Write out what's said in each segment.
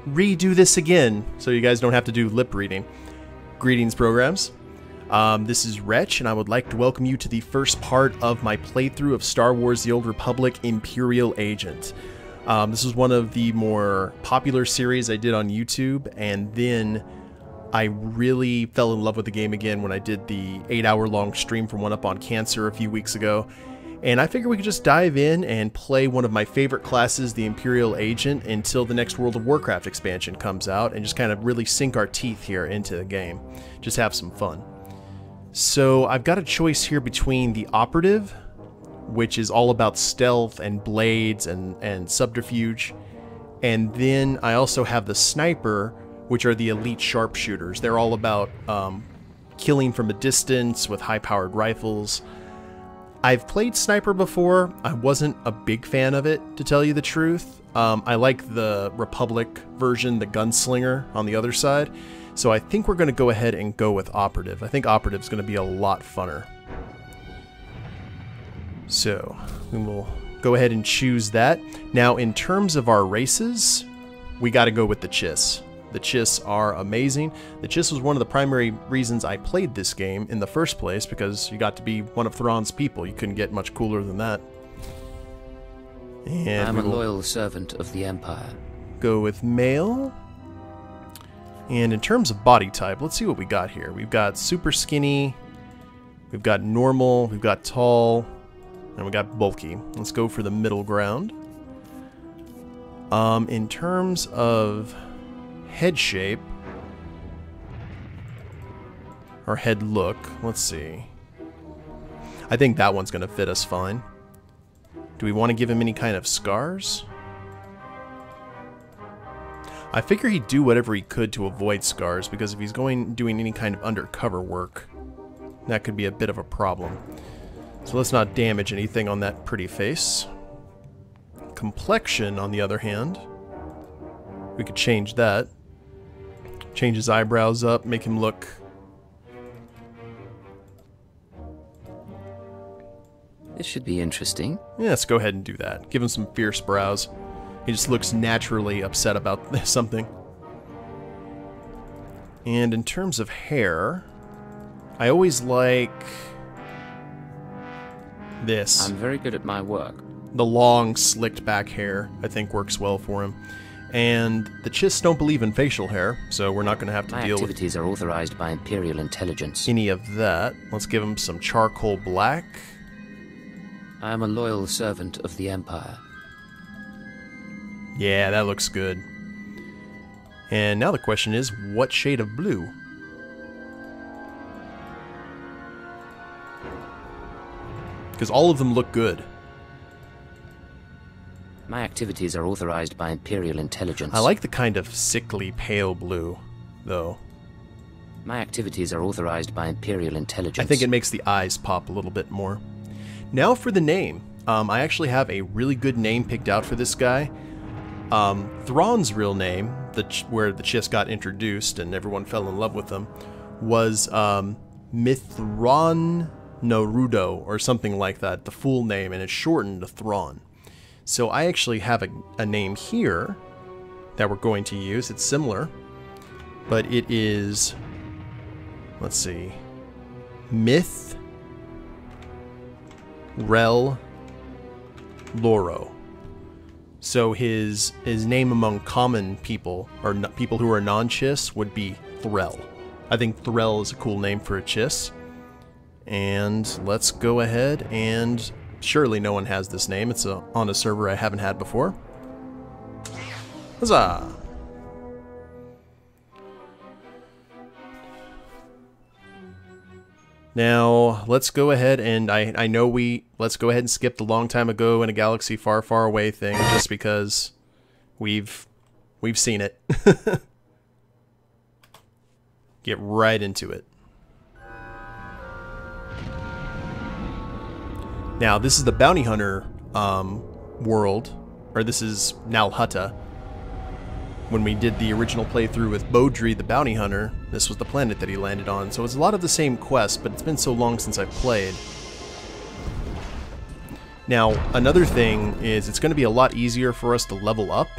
redo this again so you guys don't have to do lip reading. Greetings, programs. This is Wretch, and I would like to welcome you to the first part of my playthrough of Star Wars The Old Republic Imperial Agent. This was one of the more popular series I did on YouTube, and then I really fell in love with the game again when I did the 8-hour-long stream from One Up on Cancer a few weeks ago. And I figured we could just dive in and play one of my favorite classes, the Imperial Agent, until the next World of Warcraft expansion comes out, and just kind of really sink our teeth here into the game. Just have some fun. So I've got a choice here between the Operative, which is all about stealth and blades and subterfuge, and then I also have the Sniper, which are the elite sharpshooters. They're all about killing from a distance with high-powered rifles. I've played Sniper before. I wasn't a big fan of it, to tell you the truth. I like the Republic version, the Gunslinger, on the other side. So I think we're going to go ahead and go with Operative. I think Operative's going to be a lot funner. So we will go ahead and choose that. Now, in terms of our races, we got to go with the Chiss. The Chiss are amazing. The Chiss was one of the primary reasons I played this game in the first place, because you got to be one of Thrawn's people. You couldn't get much cooler than that. And I'm a loyal servant of the Empire. Go with male. And in terms of body type, let's see what we got here. We've got super skinny, we've got normal, we've got tall, and we got bulky. Let's go for the middle ground. In terms of head shape, or head look, let's see. I think that one's going to fit us fine. Do we want to give him any kind of scars? I figure he'd do whatever he could to avoid scars, because if he's doing any kind of undercover work, that could be a bit of a problem. So let's not damage anything on that pretty face. Complexion, on the other hand, we could change that. Change his eyebrows up, make him look... This should be interesting. Yeah, let's go ahead and do that. Give him some fierce brows. He just looks naturally upset about something. And in terms of hair, I always like this. I'm very good at my work. The long, slicked back hair, I think, works well for him. And the Chiss don't believe in facial hair, so we're not going to have to deal with... My activities are authorized by Imperial intelligence. ...any of that. Let's give him some charcoal black. I am a loyal servant of the Empire. Yeah, that looks good. And now the question is, what shade of blue? Because all of them look good. My activities are authorized by Imperial intelligence. I like the kind of sickly pale blue, though. My activities are authorized by Imperial intelligence. I think it makes the eyes pop a little bit more. Now for the name. I actually have a really good name picked out for this guy. Thrawn's real name, where the Chiss got introduced and everyone fell in love with them, was Mitth'rel'loro or something like that, the full name, and it's shortened to Thrawn. So I actually have a name here that we're going to use. It's similar, but it is, let's see, Mitth'rel'loro. So his name among common people, or people who are non-Chiss, would be Threll. I think Threll is a cool name for a Chiss. And let's go ahead and... Surely no one has this name. It's on a server I haven't had before. Huzzah! Now, let's go ahead and I know let's go ahead and skip the long time ago in a galaxy far, far away thing, just because we've seen it. Get right into it. Now, this is the bounty hunter world, or this is Nal Hutta. When we did the original playthrough with Beaudry the bounty hunter, this was the planet that he landed on. So it's a lot of the same quests, but it's been so long since I've played. Now, another thing is it's going to be a lot easier for us to level up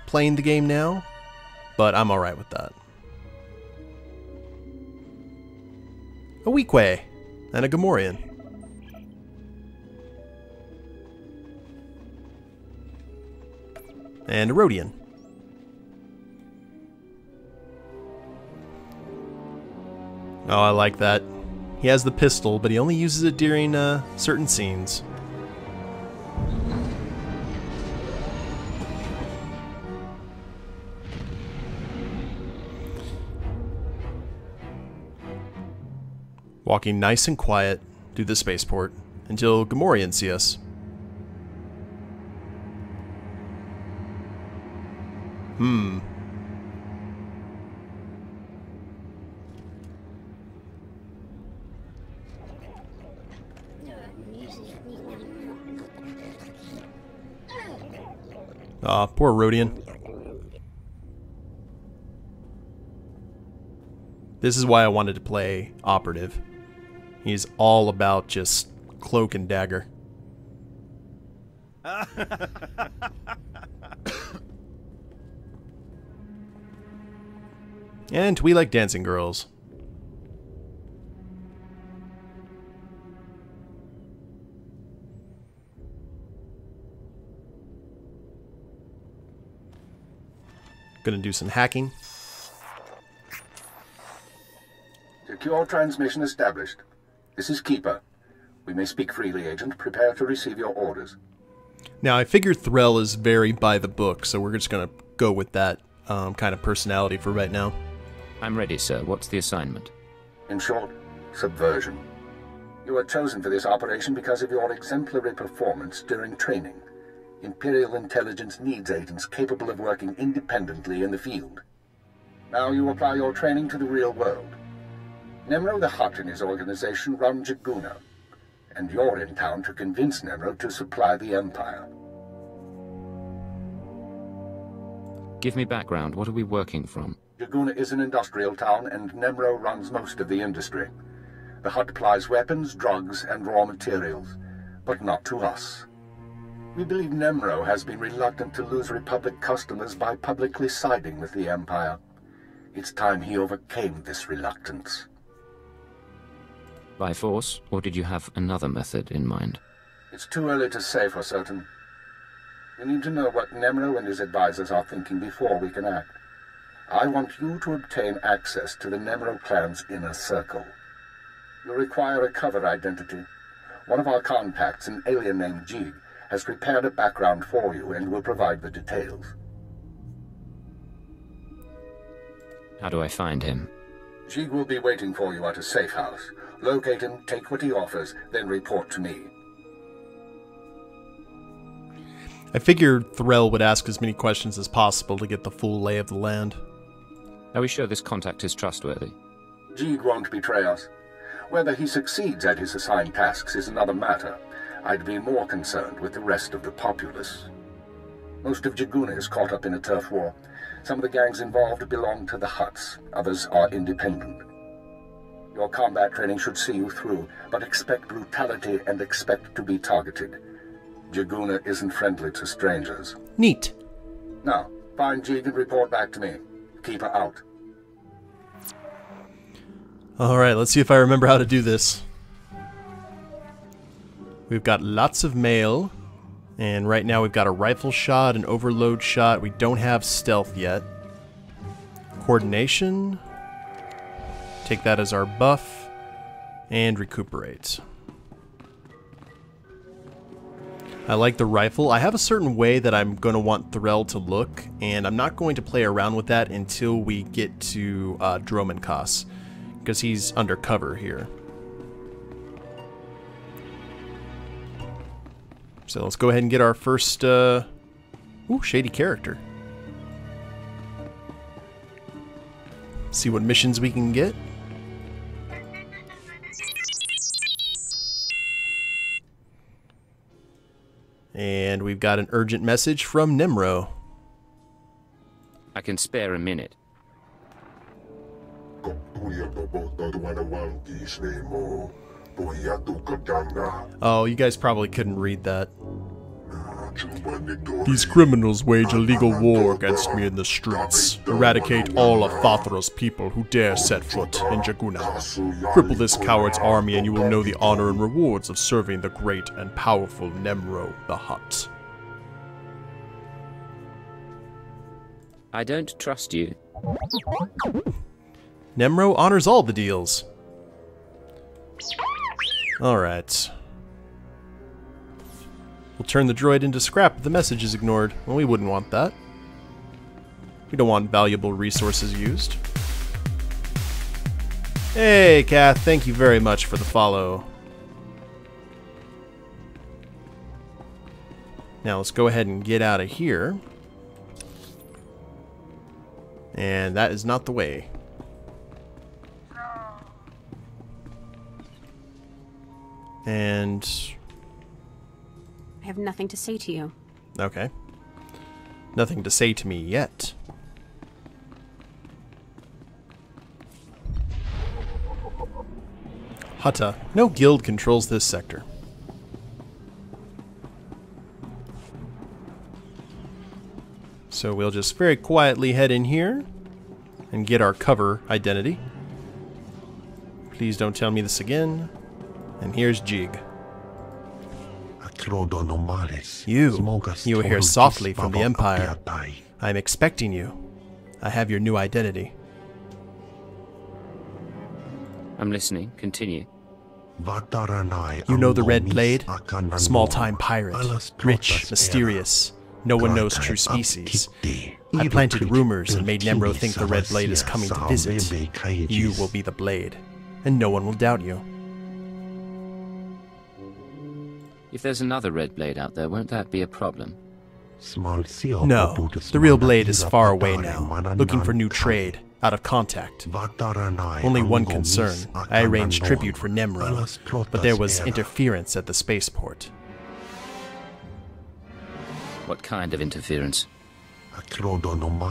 playing the game now, but I'm alright with that. A Weequay and a Gamorrean. And a Rhodian. Oh, I like that. He has the pistol, but he only uses it during certain scenes. Walking nice and quiet through the spaceport until Gamorrean see us. Aw, poor Rhodian. This is why I wanted to play Operative. He's all about just cloak and dagger. And we like dancing girls. Gonna do some hacking. Secure transmission established. This is Keeper. We may speak freely, Agent. Prepare to receive your orders. Now, I figure Threll is very by the book, so we're just gonna go with that kind of personality for right now. I'm ready, sir. What's the assignment? In short, subversion. You were chosen for this operation because of your exemplary performance during training. Imperial intelligence needs agents capable of working independently in the field. Now you apply your training to the real world. Nemro the Hutt and his organization run Jaguna, and you're in town to convince Nemro to supply the Empire. Give me background. What are we working from? Jaguna is an industrial town, and Nemro runs most of the industry. The Hutt supplies weapons, drugs, and raw materials, but not to us. We believe Nemro has been reluctant to lose Republic customers by publicly siding with the Empire. It's time he overcame this reluctance. By force, or did you have another method in mind? It's too early to say for certain. We need to know what Nemro and his advisors are thinking before we can act. I want you to obtain access to the Nemro clan's inner circle. You'll require a cover identity. One of our contacts, an alien named Jig, has prepared a background for you and will provide the details. How do I find him? Jig will be waiting for you at a safe house. Locate him, take what he offers, then report to me. I figured Threll would ask as many questions as possible to get the full lay of the land. Are we sure this contact is trustworthy? Jig won't betray us. Whether he succeeds at his assigned tasks is another matter. I'd be more concerned with the rest of the populace. Most of Jaguna is caught up in a turf war. Some of the gangs involved belong to the Hutts. Others are independent. Your combat training should see you through, but expect brutality and expect to be targeted. Jaguna isn't friendly to strangers. Neat. Now, find Jig and report back to me. Keep her out. Alright, let's see if I remember how to do this. We've got lots of mail, and right now we've got a rifle shot, an overload shot. We don't have stealth yet. Coordination. Take that as our buff. And recuperate. I like the rifle. I have a certain way that I'm going to want Threll to look, and I'm not going to play around with that until we get to Dromenkas, because he's undercover here. So let's go ahead and get our first, shady character. See what missions we can get. And we've got an urgent message from Nemro. I can spare a minute. Oh, you guys probably couldn't read that. These criminals wage a legal war against me in the streets. Eradicate all of Fathra's people who dare set foot in Jaguna. Cripple this coward's army and you will know the honor and rewards of serving the great and powerful Nemro the Hutt. I don't trust you. Nemro honors all the deals. Alright. We'll turn the droid into scrap if the message is ignored. Well, we wouldn't want that. We don't want valuable resources used. Hey, Kath, thank you very much for the follow. Now let's go ahead and get out of here. And that is not the way. And... I have nothing to say to you. okay. Nothing to say to me yet. Hutta. No guild controls this sector. So we'll just very quietly head in here and get our cover identity. Please don't tell me this again. And here's Jig. You are here softly from the Empire. I'm expecting you. I have your new identity. I'm listening. Continue. You know the Red Blade? Small-time pirate. Rich, mysterious. No one knows true species. I planted rumors and made Nemro think the Red Blade is coming to visit. You will be the Blade, and no one will doubt you. If there's another Red Blade out there, won't that be a problem? No, the real Blade is far away now, looking for new trade, out of contact. Only one concern. I arranged tribute for Nemro, but there was interference at the spaceport. What kind of interference?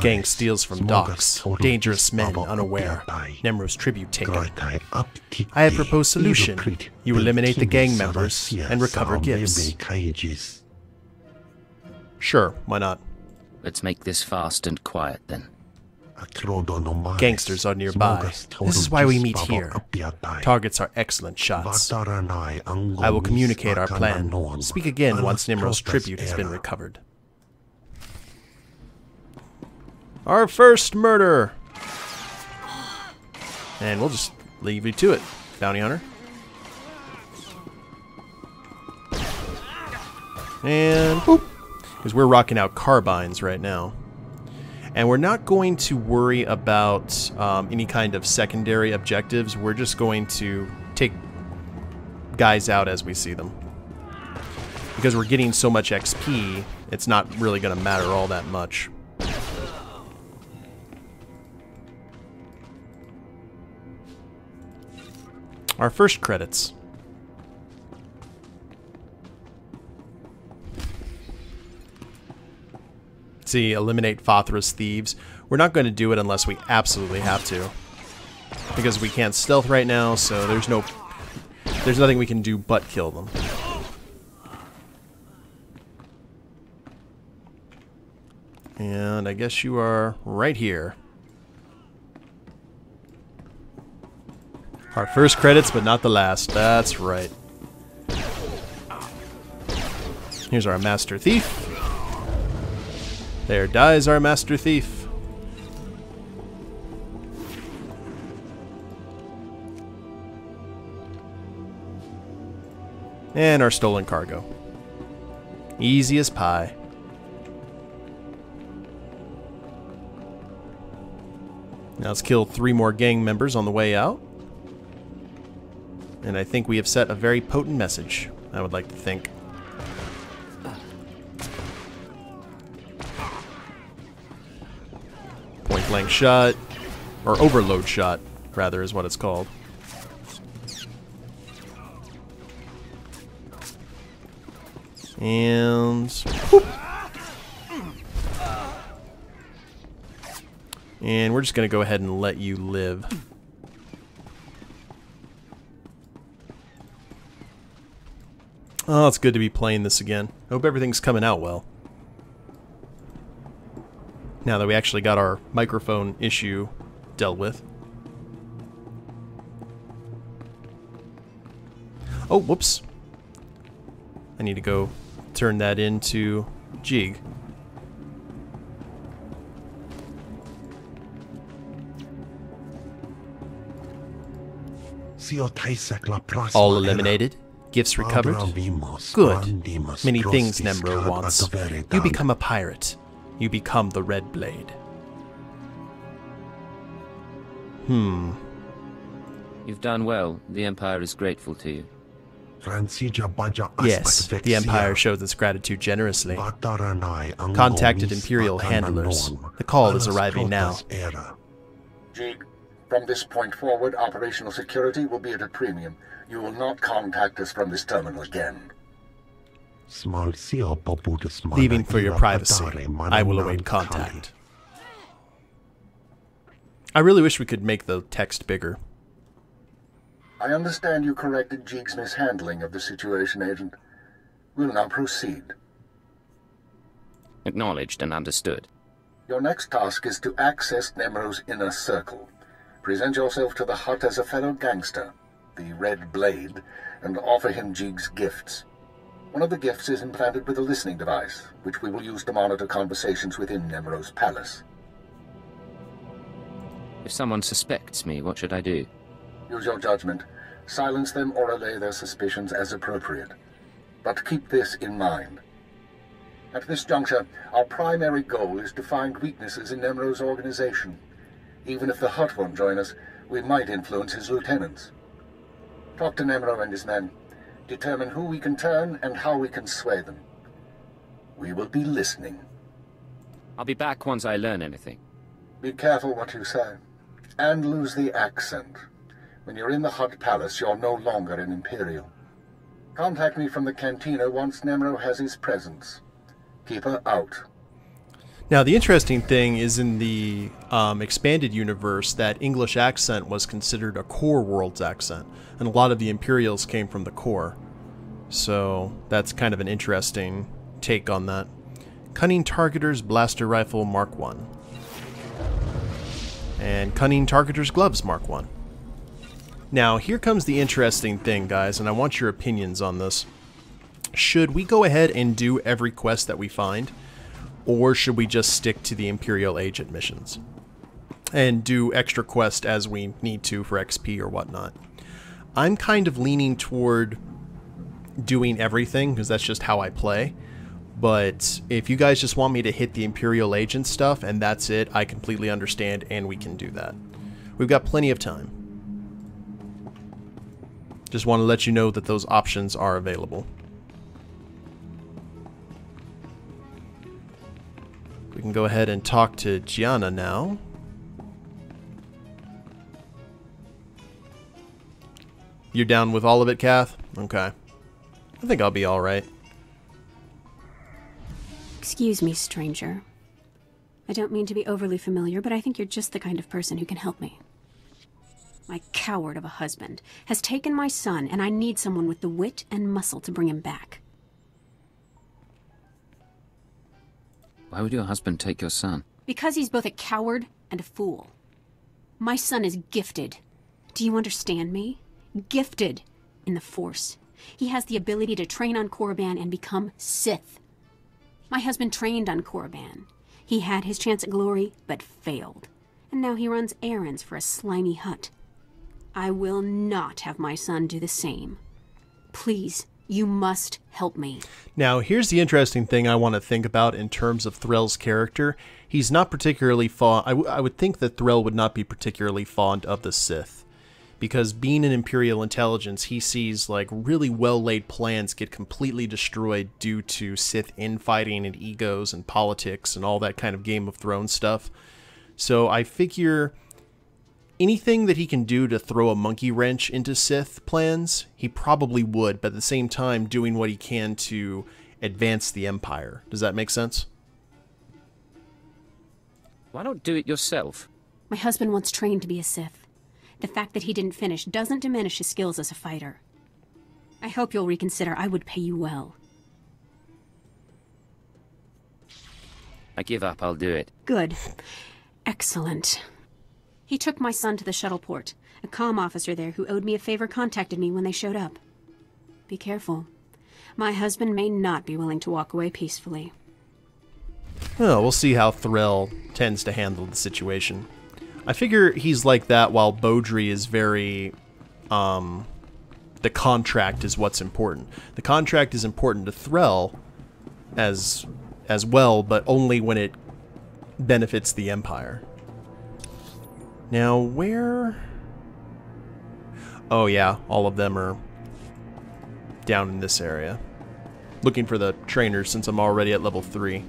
Gang steals from docks. Dangerous men unaware. Nemro's tribute taken. I have proposed solution. You eliminate the gang members and recover gifts. Sure, why not? Let's make this fast and quiet then. Gangsters are nearby. This is why we meet here. Targets are excellent shots. I will communicate our plan. Speak again once Nemro's tribute has been recovered. Our first murder! And we'll just leave you to it, bounty hunter. And boop! Because we're rocking out carbines right now. And we're not going to worry about any kind of secondary objectives. We're just going to take guys out as we see them. Because we're getting so much XP, it's not really going to matter all that much. Our first credits. See, eliminate Fathra's thieves. We're not going to do it unless we absolutely have to. Because we can't stealth right now, so there's nothing we can do but kill them. And I guess you are right here. Our first credits, but not the last. That's right. Here's our Master Thief. There dies our Master Thief. And our stolen cargo. Easy as pie. Now let's kill 3 more gang members on the way out. And I think we have set a very potent message, I would like to think. Point blank shot, or overload shot, rather, is what it's called. And whoop. And we're just going to go ahead and let you live. Oh, it's good to be playing this again. I hope everything's coming out well. Now that we actually got our microphone issue dealt with. Oh, whoops. I need to go turn that into Jig. All eliminated. Gifts recovered. Good. Many things Nemro wants. You become a pirate. You become the Red Blade. You've done well. The Empire is grateful to you. Yes, the Empire shows its gratitude generously. Contacted Imperial handlers. The call is arriving now. Jig, from this point forward, operational security will be at a premium. You will not contact us from this terminal again. Leaving for your privacy. I will await contact. I really wish we could make the text bigger. I understand you corrected Jig's mishandling of the situation, Agent. We'll now proceed. Acknowledged and understood. Your next task is to access Nemro's inner circle. Present yourself to the hut as a fellow gangster, the Red Blade, and offer him Jig's gifts. One of the gifts is implanted with a listening device, which we will use to monitor conversations within Nemro's palace. If someone suspects me, what should I do? Use your judgment. Silence them or allay their suspicions as appropriate. But keep this in mind. At this juncture, our primary goal is to find weaknesses in Nemro's organization. Even if the Hutt won't join us, we might influence his lieutenants. Talk to Nemro and his men. Determine who we can turn and how we can sway them. We will be listening. I'll be back once I learn anything. Be careful what you say. And lose the accent. When you're in the Hutt Palace, you're no longer an Imperial. Contact me from the cantina once Nemro has his presence. Keep her out. Now, the interesting thing is in the expanded universe, that English accent was considered a core world's accent, and a lot of the Imperials came from the core. So that's kind of an interesting take on that. Cunning Targeter's Blaster Rifle Mark 1. And Cunning Targeter's Gloves Mark 1. Now, here comes the interesting thing, guys, and I want your opinions on this. Should we go ahead and do every quest that we find? Or should we just stick to the Imperial Agent missions? And do extra quests as we need to for XP or whatnot? I'm kind of leaning toward doing everything, because that's just how I play. But if you guys just want me to hit the Imperial Agent stuff and that's it, I completely understand, and we can do that. We've got plenty of time. Just want to let you know that those options are available. We can go ahead and talk to Gianna now. You're down with all of it, Kath? Okay. I think I'll be alright. Excuse me, stranger. I don't mean to be overly familiar, but I think you're just the kind of person who can help me. My coward of a husband has taken my son, and I need someone with the wit and muscle to bring him back. Why would your husband take your son? Because he's both a coward and a fool. My son is gifted. Do you understand me? Gifted in the Force. He has the ability to train on Korriban and become Sith. My husband trained on Korriban. He had his chance at glory, but failed. And now he runs errands for a slimy Hutt. I will not have my son do the same. Please, you must help me. Now, here's the interesting thing I want to think about in terms of Threll's character. He's not particularly fond... I would think that Threll would not be particularly fond of the Sith. Because being an Imperial intelligence, he sees like really well-laid plans get completely destroyed due to Sith infighting and egos and politics and all that kind of Game of Thrones stuff. So I figure anything that he can do to throw a monkey wrench into Sith plans, he probably would, but at the same time doing what he can to advance the Empire. Does that make sense? Why not do it yourself? My husband once trained to be a Sith. The fact that he didn't finish doesn't diminish his skills as a fighter. I hope you'll reconsider. I would pay you well. I give up, I'll do it. Good. Excellent. He took my son to the shuttle port. A comm officer there who owed me a favor contacted me when they showed up. Be careful. My husband may not be willing to walk away peacefully. Oh, we'll see how Threll tends to handle the situation. I figure he's like that while Beaudry is very, the contract is what's important. The contract is important to Threll as well, but only when it benefits the Empire. Now, where... Oh yeah, all of them are down in this area. Looking for the trainers since I'm already at level 3.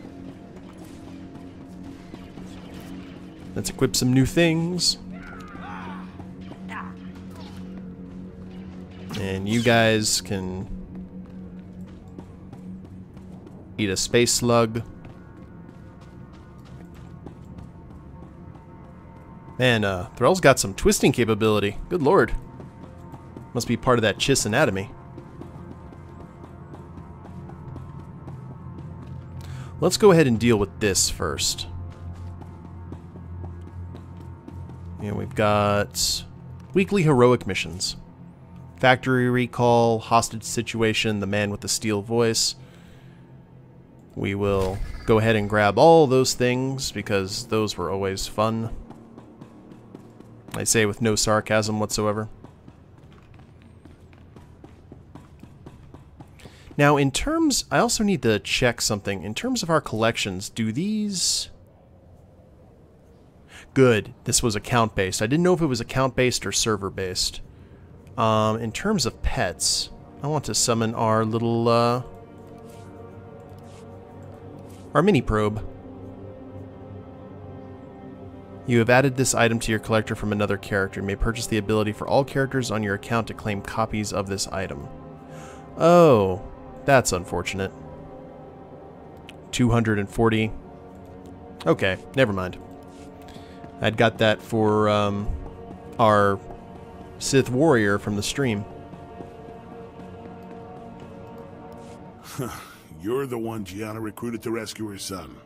Let's equip some new things. And you guys can eat a space slug. Man, Threll's got some twisting capability. Good lord. Must be part of that Chiss anatomy. Let's go ahead and deal with this first. And we've got weekly heroic missions. Factory recall, hostage situation, the man with the steel voice. We will go ahead and grab all those things because those were always fun. I say with no sarcasm whatsoever. Now, in terms... I also need to check something. In terms of our collections, do these... Good. This was account-based. I didn't know if it was account-based or server-based. In terms of pets, I want to summon our little, our mini-probe. You have added this item to your collector from another character. You may purchase the ability for all characters on your account to claim copies of this item. Oh, that's unfortunate. 240. Okay, never mind. I'd got that for our Sith warrior from the stream. You're the one Gianna recruited to rescue her son.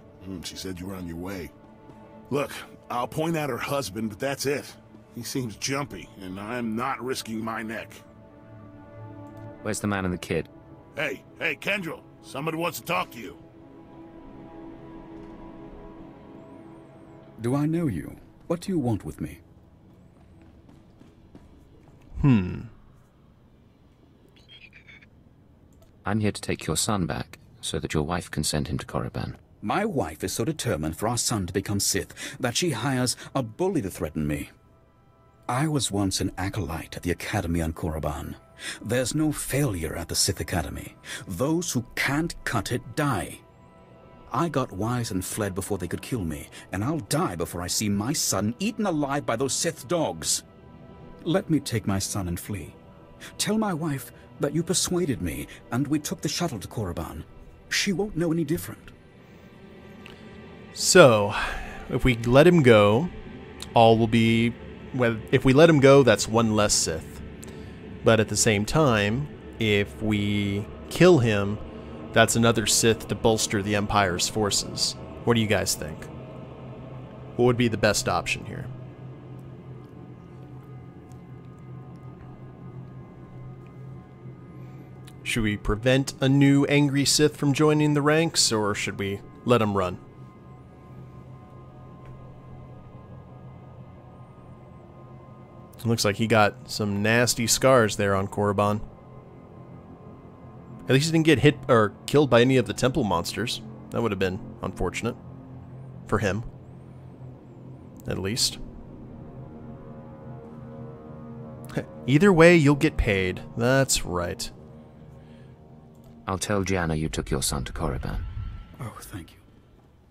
She said you were on your way. Look, I'll point out her husband, but that's it. He seems jumpy, and I'm not risking my neck. Where's the man and the kid? Hey, Kendrell, somebody wants to talk to you. Do I know you? What do you want with me? I'm here to take your son back, so that your wife can send him to Korriban. My wife is so determined for our son to become Sith that she hires a bully to threaten me. I was once an acolyte at the Academy on Korriban. There's no failure at the Sith Academy. Those who can't cut it die. I got wise and fled before they could kill me, and I'll die before I see my son eaten alive by those Sith dogs. Let me take my son and flee. Tell my wife that you persuaded me, and we took the shuttle to Korriban. She won't know any different. So, if we let him go, all will be... Well, if we let him go, that's one less Sith. But at the same time, if we kill him, that's another Sith to bolster the Empire's forces. What do you guys think? What would be the best option here? Should we prevent a new angry Sith from joining the ranks, or should we let him run? It looks like he got some nasty scars there on Korriban. At least he didn't get hit or killed by any of the temple monsters. That would have been unfortunate. For him. At least. Either way, you'll get paid. That's right. I'll tell Gianna you took your son to Korriban. Oh, thank you.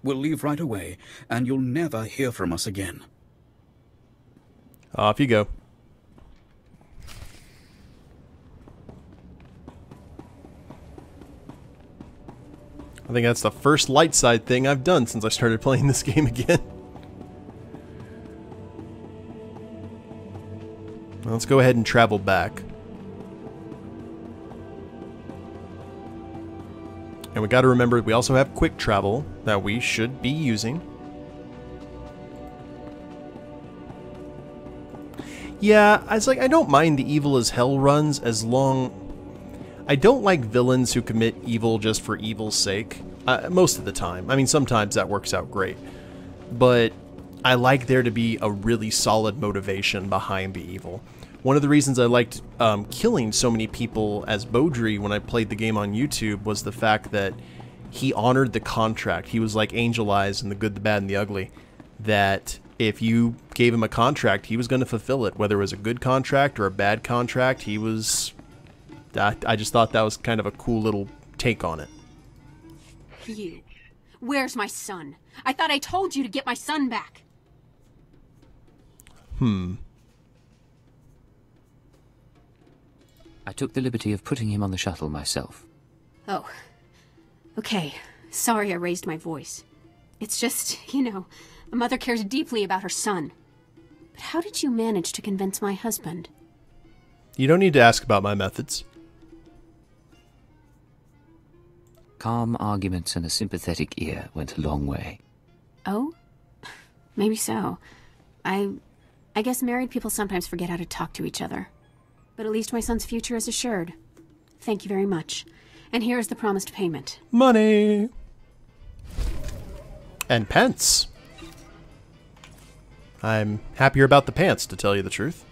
We'll leave right away, and you'll never hear from us again. Off you go. I think that's the first light side thing I've done since I started playing this game again. Let's go ahead and travel back. And we got to remember we also have quick travel that we should be using. Yeah, I don't mind the evil as hell runs as long... I don't like villains who commit evil just for evil's sake. Most of the time. I mean, sometimes that works out great. But I like there to be a really solid motivation behind the evil. One of the reasons I liked killing so many people as Beaudry when I played the game on YouTube was the fact that he honored the contract. He was like Angel Eyes in The Good, the Bad, and the Ugly. That if you gave him a contract, he was going to fulfill it. Whether it was a good contract or a bad contract, he was... I just thought that was kind of a cool little take on it. You. Where's my son? I thought I told you to get my son back. I took the liberty of putting him on the shuttle myself. Oh. Okay. Sorry I raised my voice. It's just, you know, a mother cares deeply about her son. But how did you manage to convince my husband? You don't need to ask about my methods. Calm arguments and a sympathetic ear went a long way. Oh? Maybe so. I guess married people sometimes forget how to talk to each other. But at least my son's future is assured. Thank you very much. And here is the promised payment. Money! And pence. I'm happier about the pants, to tell you the truth.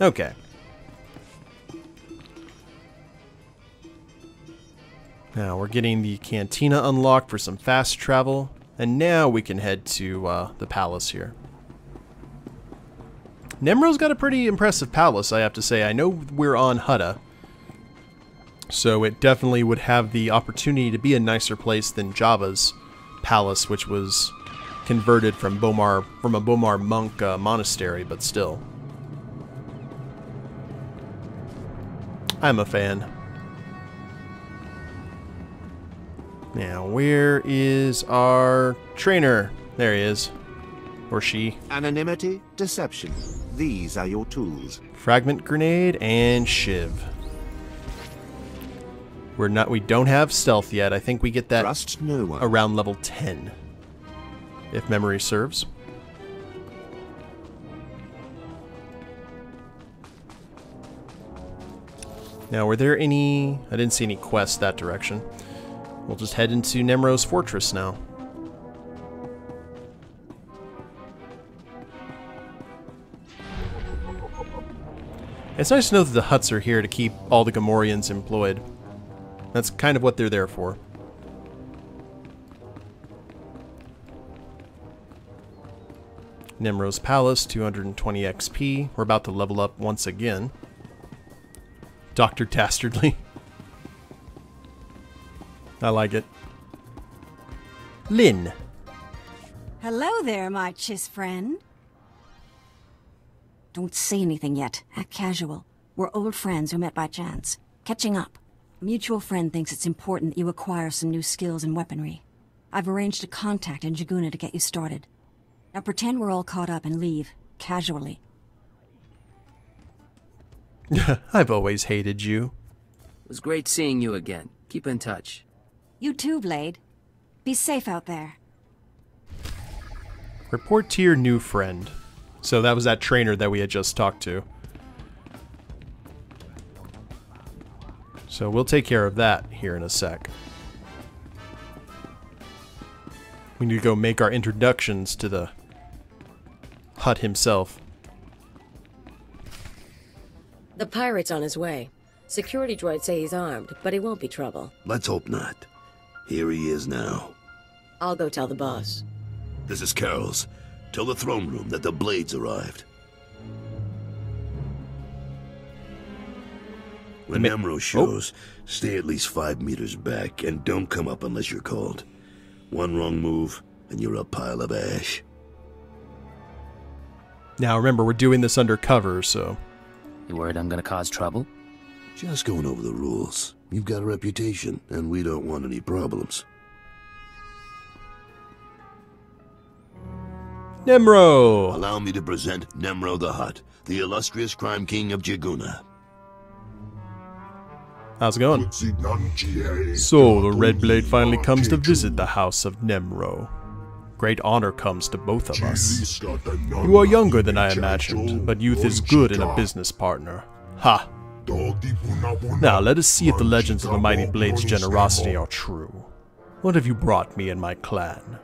Okay. Now we're getting the cantina unlocked for some fast travel, and now we can head to the palace here. Nemro's got a pretty impressive palace, I have to say. I know we're on Hutta, so it definitely would have the opportunity to be a nicer place than Java's palace, which was converted from a Bomar monk monastery, but still. I'm a fan. Now, where is our trainer? There he is. Or she. Anonymity, deception. These are your tools. Fragment grenade and shiv. We don't have stealth yet. I think we get that Trust no one. Around level 10. If memory serves. Now, were there any... I didn't see any quests that direction. We'll just head into Nemro's fortress now. It's nice to know that the huts are here to keep all the Gamorreans employed. That's kind of what they're there for. Nemro's Palace, 220 XP. We're about to level up once again. Dr. Dastardly. I like it. Lynn. Hello there, my Chiss friend. Don't say anything yet. Act casual. We're old friends who met by chance. Catching up. A mutual friend thinks it's important that you acquire some new skills and weaponry. I've arranged a contact in Jaguna to get you started. Now pretend we're all caught up and leave. Casually. I've always hated you. It was great seeing you again. Keep in touch. You too, Blade. Be safe out there. Report to your new friend. So that was that trainer that we had just talked to. So we'll take care of that here in a sec. We need to go make our introductions to the Hutt himself. The pirate's on his way. Security droids say he's armed, but he won't be trouble. Let's hope not. Here he is now. I'll go tell the boss. This is Carol's. Tell the throne room that the Blades arrived. When Nemro shows, stay at least 5 meters back and don't come up unless you're called. One wrong move, and you're a pile of ash. Now remember, we're doing this undercover, so... You worried I'm gonna cause trouble? Just going over the rules. You've got a reputation, and we don't want any problems. Nemro! Allow me to present Nemro the Hutt, the illustrious crime king of Jaguna. How's it going? So, the Red Blade finally comes to visit the house of Nemro. Great honor comes to both of us. You are younger than I imagined, but youth is good in a business partner. Ha! Now, let us see if the legends of the Mighty Blade's generosity are true. What have you brought me and my clan?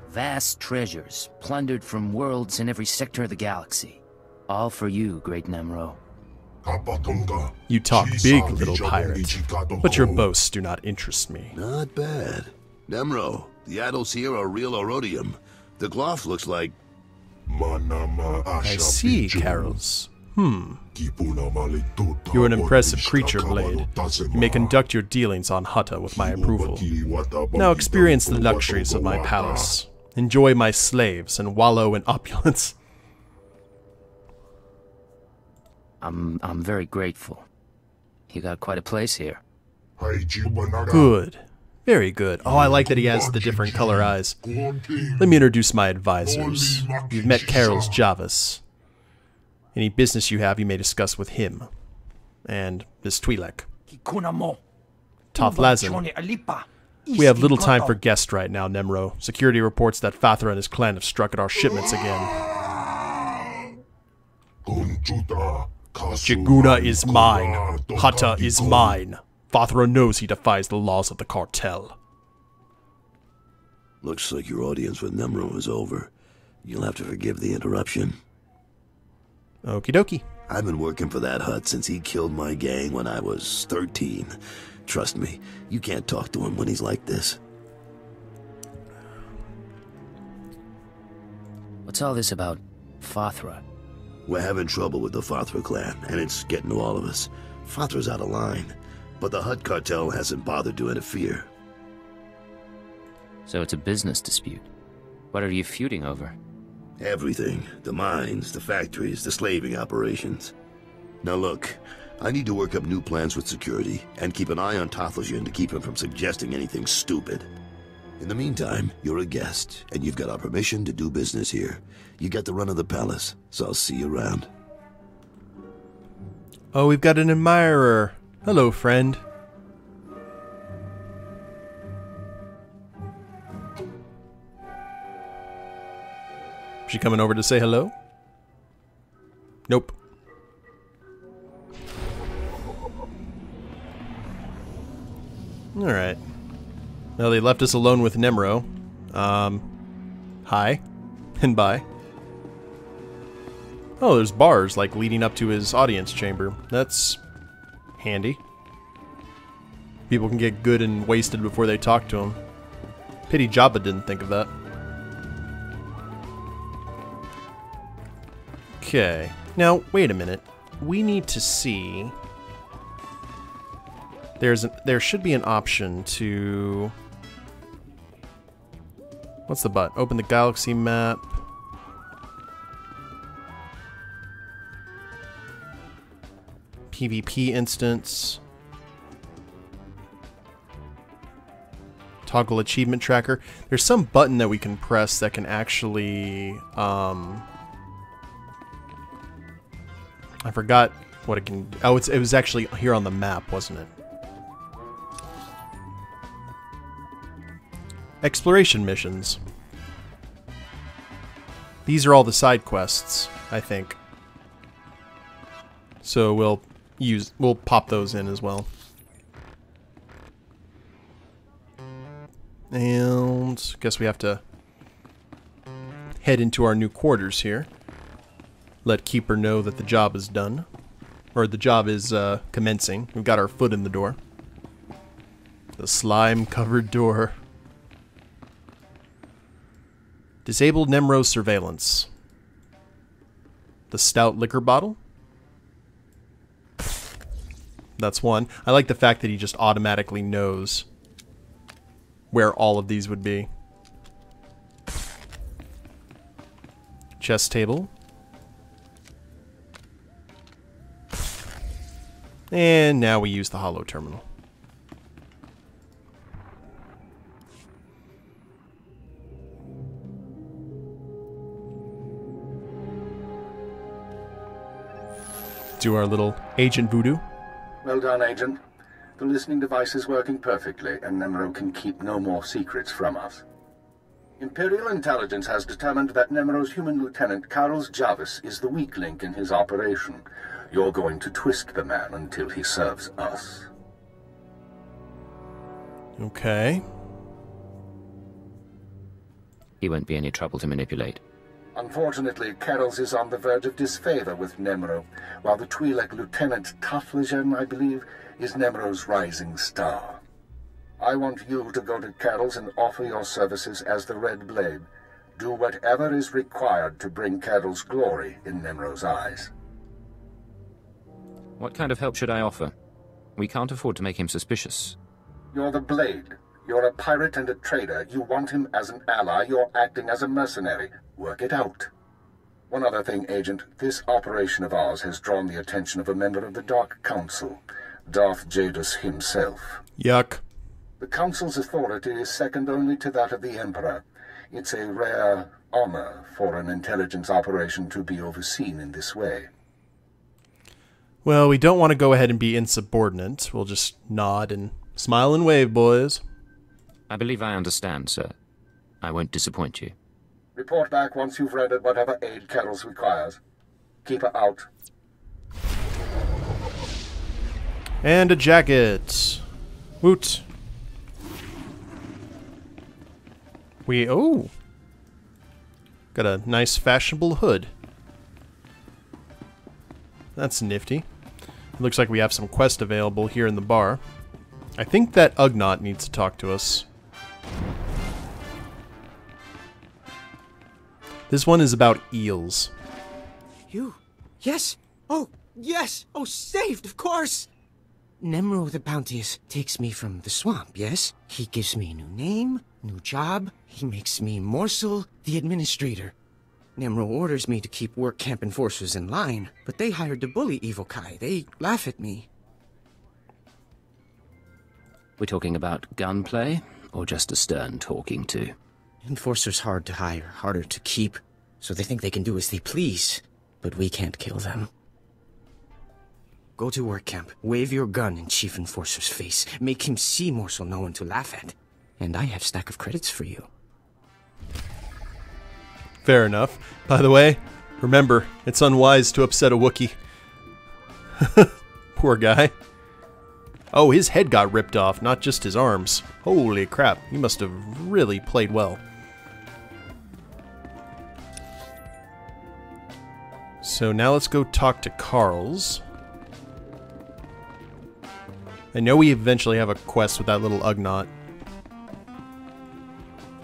Vast treasures, plundered from worlds in every sector of the galaxy. All for you, great Nemro. You talk big, little pirate, but your boasts do not interest me. Not bad. Nemro, the idols here are real Orodium. The cloth looks like... I see, Carols. You're an impressive creature, Blade. You may conduct your dealings on Hutta with my approval. Now experience the luxuries of my palace. Enjoy my slaves and wallow in opulence. I'm very grateful. You got quite a place here. Good. Very good. Oh, I like that he has the different color eyes. Let me introduce my advisors. You've met Carols Javas. Any business you have, you may discuss with him. And Miss Twi'lek. Toth Lazin. We have little time for guests right now, Nemro. Security reports that Fathra and his clan have struck at our shipments again. Jaguna is mine. Hutta is mine. Fathra knows he defies the laws of the cartel. Looks like your audience with Nemro is over. You'll have to forgive the interruption. Okie dokie. I've been working for that Hutt since he killed my gang when I was 13. Trust me, you can't talk to him when he's like this. What's all this about Fathra? We're having trouble with the Fathra clan, and it's getting to all of us. Fathra's out of line, but the Hutt cartel hasn't bothered to interfere. So it's a business dispute. What are you feuding over? Everything. The mines, the factories, the slaving operations. Now look, I need to work up new plans with security, and keep an eye on Tothlasian to keep him from suggesting anything stupid. In the meantime, you're a guest, and you've got our permission to do business here. You got the run of the palace, so I'll see you around. Oh, we've got an admirer. Hello, friend. She coming over to say hello? Nope. Alright. Well, they left us alone with Nemro. Hi. And bye. Oh, there's bars, like, leading up to his audience chamber. That's handy. People can get good and wasted before they talk to him. Pity Jabba didn't think of that. Okay. Now, wait a minute. We need to see... There should be an option to... What's the button? Open the galaxy map. PvP instance. Toggle achievement tracker. There's some button that we can press that can actually... I forgot what it can... Oh, it was actually here on the map, wasn't it? Exploration missions. These are all the side quests, I think. So we'll pop those in as well. And guess we have to head into our new quarters here. Let Keeper know that the job is done. Or the job is commencing. We've got our foot in the door. The slime-covered door. Disable Nemro's surveillance. The stout liquor bottle. That's one. I like the fact that he just automatically knows where all of these would be. Chess table. And now we use the holo terminal. do our little agent voodoo. Well done, Agent. The listening device is working perfectly, and Nemro can keep no more secrets from us. Imperial intelligence has determined that Nemro's human lieutenant, Carlos Jarvis, is the weak link in his operation. You're going to twist the man until he serves us. Okay. He won't be any trouble to manipulate. Unfortunately, Carols is on the verge of disfavor with Nemro, while the Twi'lek Lieutenant Taflajan, I believe, is Nemro's rising star. I want you to go to Carols and offer your services as the Red Blade. Do whatever is required to bring Carols glory in Nemro's eyes. What kind of help should I offer? We can't afford to make him suspicious. You're the Blade. You're a pirate and a trader. You want him as an ally. You're acting as a mercenary. Work it out. One other thing, Agent. This operation of ours has drawn the attention of a member of the Dark Council, Darth Jadus himself. Yuck. The Council's authority is second only to that of the Emperor. It's a rare honor for an intelligence operation to be overseen in this way. Well, we don't want to go ahead and be insubordinate. We'll just nod and smile and wave, boys. I believe I understand, sir. I won't disappoint you. Report back once you've rendered whatever aid Carols requires. Keep her out. And a jacket. Woot. Oh. Got a nice fashionable hood. That's nifty. It looks like we have some quest available here in the bar. I think that Ugnaught needs to talk to us. This one is about eels. You? Yes? Oh, yes! Oh, saved, of course! Nemro the Bounteous takes me from the swamp, yes? He gives me a new name, new job. He makes me Morsel the Administrator. Nemro orders me to keep work camp enforcers in line, but they hired to bully Evil Kai. They laugh at me. We're talking about gunplay, or just a stern talking to? Enforcers hard to hire, harder to keep, so they think they can do as they please, but we can't kill them. Go to work camp, wave your gun in Chief Enforcer's face, make him see Morsel no one to laugh at, and I have a stack of credits for you. Fair enough. By the way, remember, it's unwise to upset a Wookiee. Poor guy. Oh, his head got ripped off, not just his arms. Holy crap, he must have really played well. So now let's go talk to Carls. I know we eventually have a quest with that little Ugnaught.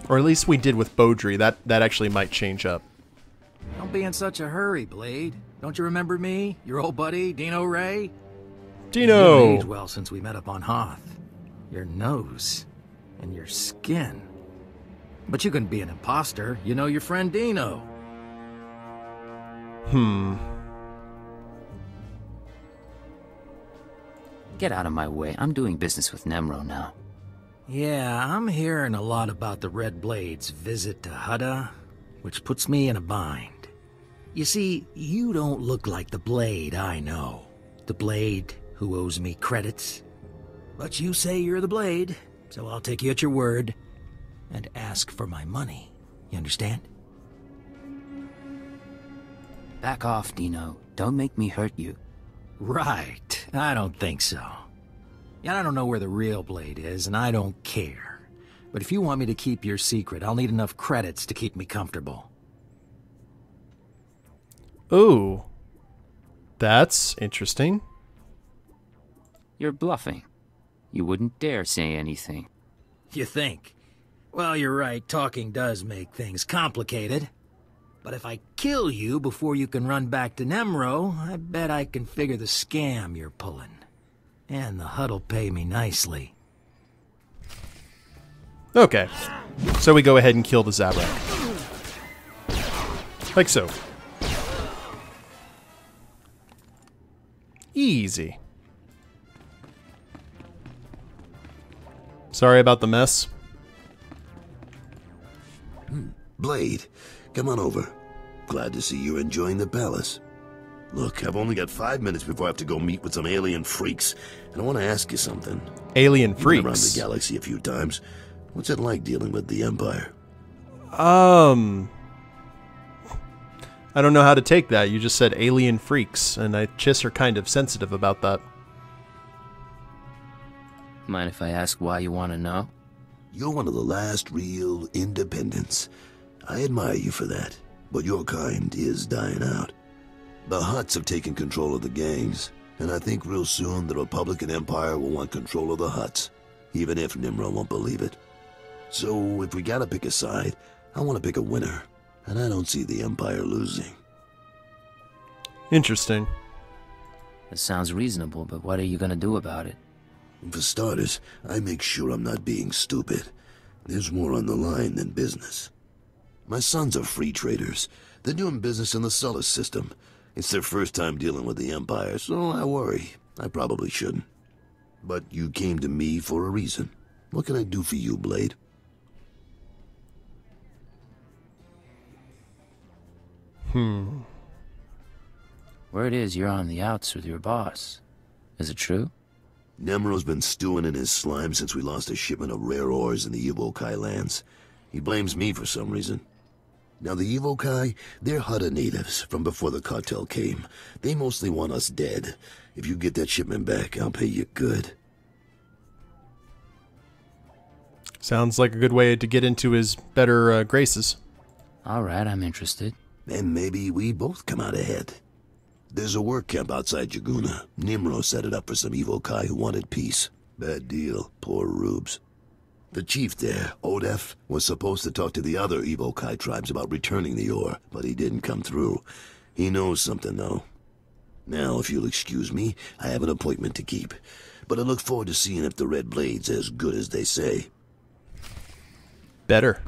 Or at least we did with Beaudry. That actually might change up. Don't be in such a hurry, Blade. Don't you remember me? Your old buddy, Dino Ray? Dino! You've aged well since we met up on Hoth. Your nose. And your skin. But you couldn't be an imposter. You know your friend Dino. Get out of my way. I'm doing business with Nemro now. Yeah, I'm hearing a lot about the Red Blade's visit to Hutta, which puts me in a bind. You see, you don't look like the Blade I know. The Blade who owes me credits. But you say you're the Blade, so I'll take you at your word and ask for my money. You understand? Back off, Dino. Don't make me hurt you. Right. I don't think so. Yeah, I don't know where the real Blade is, and I don't care. But if you want me to keep your secret, I'll need enough credits to keep me comfortable. Ooh. That's interesting. You're bluffing. You wouldn't dare say anything. You think? Well, you're right. Talking does make things complicated. But if I kill you before you can run back to Nemro, I bet I can figure the scam you're pulling. And the Hutt'll pay me nicely. Okay. So we go ahead and kill the Zabrak. Like so. Easy. Sorry about the mess. Blade, come on over. Glad to see you're enjoying the palace. Look, I've only got 5 minutes before I have to go meet with some alien freaks, and I want to ask you something. Alien You've been freaks? around the galaxy a few times. What's it like dealing with the Empire? I don't know how to take that. You just said alien freaks, and Chiss are kind of sensitive about that. Mind if I ask why you want to know? You're one of the last real independents. I admire you for that, but your kind is dying out. The Hutts have taken control of the gangs, and I think real soon the Republic and Empire will want control of the Hutts, even if Nimro won't believe it. So if we gotta pick a side, I want to pick a winner, and I don't see the Empire losing. Interesting. That sounds reasonable, but what are you gonna do about it? For starters, I make sure I'm not being stupid. There's more on the line than business. My sons are free traders. They're doing business in the solar system. It's their first time dealing with the Empire, so I worry. I probably shouldn't. But you came to me for a reason. What can I do for you, Blade? Word is you're on the outs with your boss. Is it true? Nemro's been stewing in his slime since we lost a shipment of rare ores in the Evokai lands. He blames me for some reason. Now the Evokai, they're Hutta natives from before the cartel came. They mostly want us dead. If you get that shipment back, I'll pay you good. Sounds like a good way to get into his better graces. Alright, I'm interested. Then maybe we both come out ahead. There's a work camp outside Jaguna. Nimro set it up for some Evokai who wanted peace. Bad deal. Poor rubes. The chief there, Odef, was supposed to talk to the other Evokai tribes about returning the ore, but he didn't come through. He knows something, though. Now, if you'll excuse me, I have an appointment to keep. But I look forward to seeing if the Red Blade's as good as they say. Better.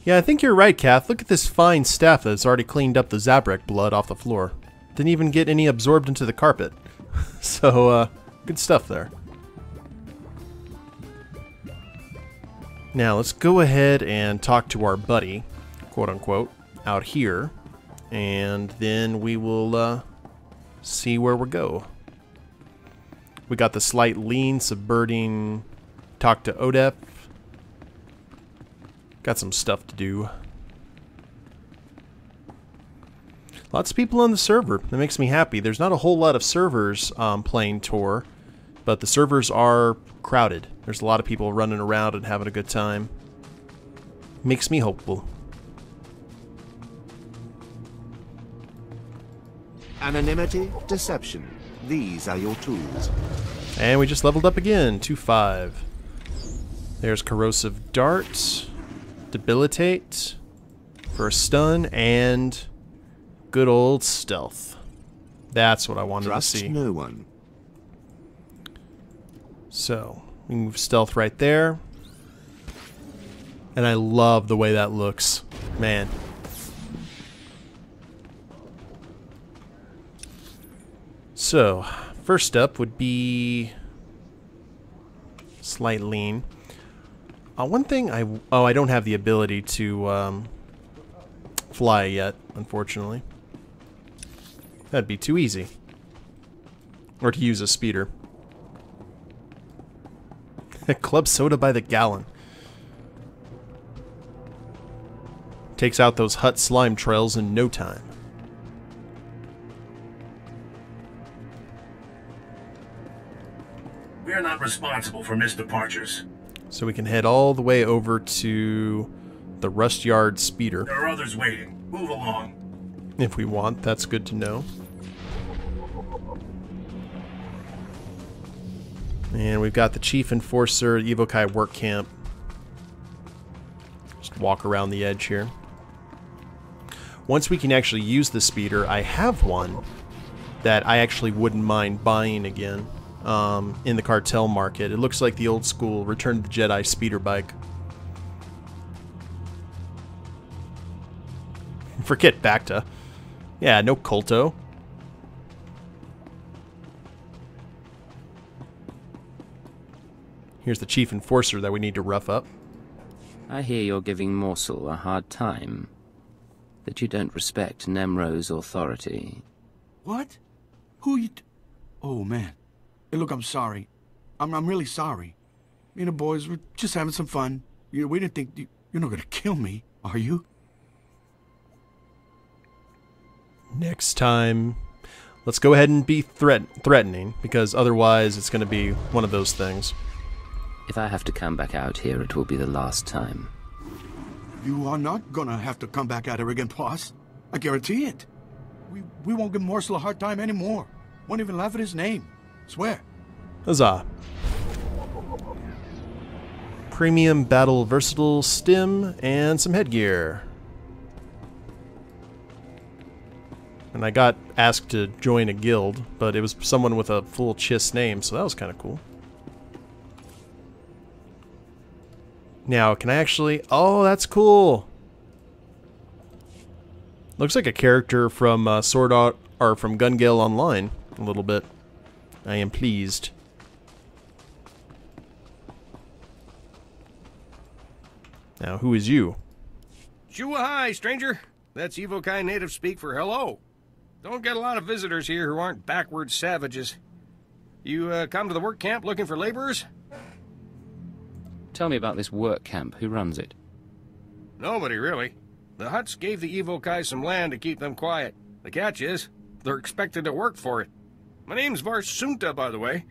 Yeah, I think you're right, Kath. Look at this fine staff that's already cleaned up the Zabrek blood off the floor. Didn't even get any absorbed into the carpet. So, good stuff there. Now, let's go ahead and talk to our buddy, quote-unquote, out here. And then we will, see where we go. We got the slight lean, subverting, talk to Odef. Got some stuff to do. Lots of people on the server. That makes me happy. There's not a whole lot of servers playing Tor, but the servers are crowded. There's a lot of people running around and having a good time. Makes me hopeful. Anonymity, deception. These are your tools. And we just leveled up again, 2-5. There's Corrosive Dart, Debilitate for a stun, and good old Stealth. That's what I wanted to see. Trust no one. So, we move Stealth right there. And I love the way that looks. Man. So, first up would be slight lean. One thing I don't have the ability to fly yet, unfortunately. That'd be too easy. Or to use a speeder. Club soda by the gallon. Takes out those Hutt slime trails in no time. We are not responsible for missed departures. So we can head all the way over to the Rust Yard speeder. There are others waiting. Move along. If we want, that's good to know. And we've got the Chief Enforcer, Evokai work camp. Just walk around the edge here. Once we can actually use the speeder, I have one that I actually wouldn't mind buying again. In the cartel market. It looks like the old school Return of the Jedi speeder bike. Forget Bacta. Yeah, no Colto. Here's the Chief Enforcer that we need to rough up. I hear you're giving Morsel a hard time. that you don't respect Nemro's authority. What? Who you... Oh, man. Hey, look, I'm sorry. I'm really sorry. Me and the boys were just having some fun. We didn't think... You're not gonna kill me, are you? Next time, let's go ahead and be threatening, because otherwise it's going to be one of those things. If I have to come back out here, it will be the last time. You are not gonna have to come back at her again, boss. I guarantee it. We won't give Morsel a hard time anymore. Won't even laugh at his name. Swear. Huzzah. Premium Battle Versatile Stim and some headgear. And I got asked to join a guild, but it was someone with a full Chiss name, so that was kind of cool. Now, can I actually... Oh, that's cool! Looks like a character from Sword Art, or from Gun Gale Online, a little bit. I am pleased. Now, who is you? Shoo-hi, stranger. That's Evokai native speak for hello. Don't get a lot of visitors here who aren't backward savages. You come to the work camp looking for laborers? Tell me about this work camp. Who runs it? Nobody, really. The Hutts gave the Evokai some land to keep them quiet. The catch is, they're expected to work for it. My name's Varsunta, by the way.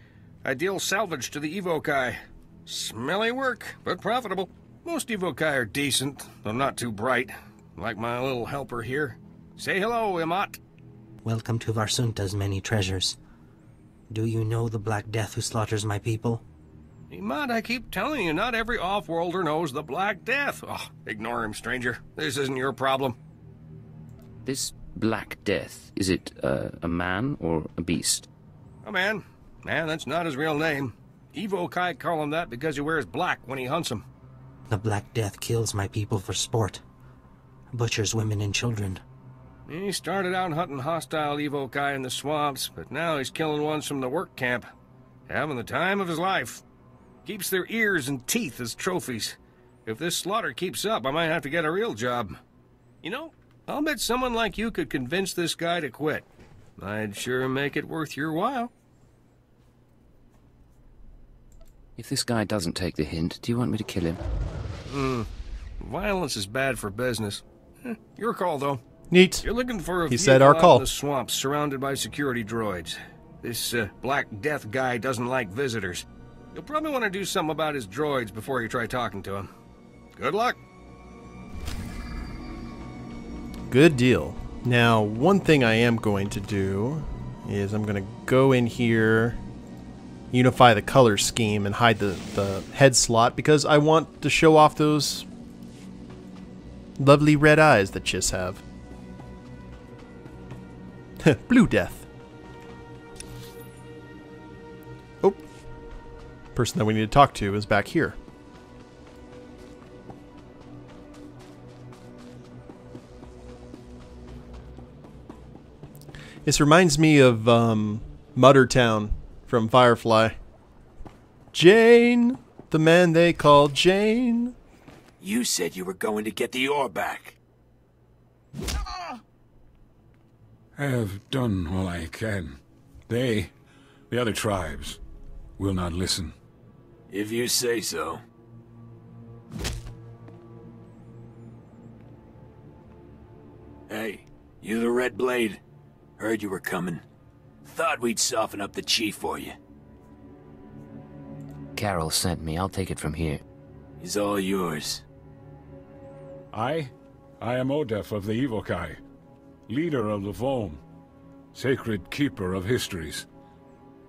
I deal salvage to the Evokai. Smelly work, but profitable. Most Evokai are decent, though not too bright. Like my little helper here. Say hello, Imat. Welcome to Varsunta's many treasures. Do you know the Black Death who slaughters my people? Imat, I keep telling you, not every off-worlder knows the Black Death. Oh, ignore him, stranger. This isn't your problem. This Black Death, is it a man or a beast? A man. Man, that's not his real name. Evokai call him that because he wears black when he hunts them. The Black Death kills my people for sport. Butchers women and children. He started out hunting hostile Evokai in the swamps, but now he's killing ones from the work camp. Having the time of his life. Keeps their ears and teeth as trophies. If this slaughter keeps up, I might have to get a real job. You know, I'll bet someone like you could convince this guy to quit. I'd sure make it worth your while. If this guy doesn't take the hint, do you want me to kill him? Violence is bad for business. Your call, though. Neat. You're looking for a He said our call. in the swamps surrounded by security droids. This Black Death guy doesn't like visitors. You'll probably want to do something about his droids before you try talking to him. Good luck. Good deal. Now, one thing I am going to do is I'm going to go in here, unify the color scheme, and hide the head slot because I want to show off those lovely red eyes that Chiss have. Blue Death. Oh. Person that we need to talk to is back here. This reminds me of Muttertown from Firefly. Jane, the man they call Jane. You said you were going to get the ore back. I have done all I can. They, the other tribes, will not listen. If you say so. Hey, you the Red Blade? Heard you were coming. Thought we'd soften up the chief for you. Carol sent me. I'll take it from here. He's all yours. I am Odef of the Evokai, leader of the Vom, sacred keeper of histories.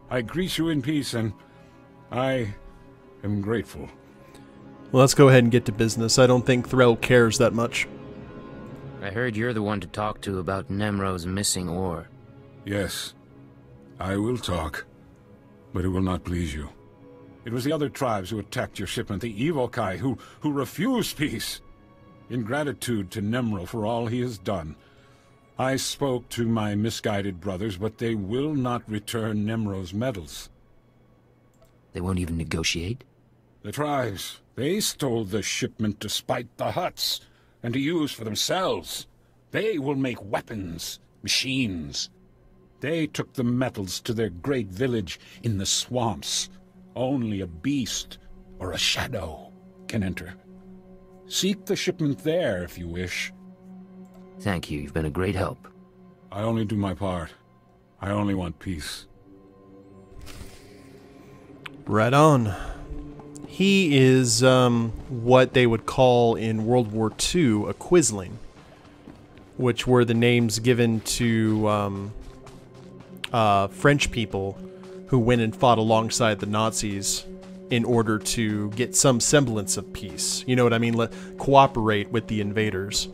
I greet you in peace, and I am grateful. Well, let's go ahead and get to business. I don't think Threll cares that much. I heard you're the one to talk to about Nemro's missing ore. Yes, I will talk, but it will not please you. It was the other tribes who attacked your shipment, the Evokai, who refused peace. In gratitude to Nemro for all he has done, I spoke to my misguided brothers, but they will not return Nemro's medals. They won't even negotiate? The tribes, they stole the shipment to spite the Hutts, and to use for themselves. They will make weapons, machines. They took the metals to their great village in the swamps. Only a beast or a shadow can enter. Seek the shipment there if you wish. Thank you, you've been a great help. I only do my part. I only want peace. Right on. He is what they would call in World War II a quisling, which were the names given to French people who went and fought alongside the Nazis in order to get some semblance of peace. You know what I mean? Cooperate with the invaders.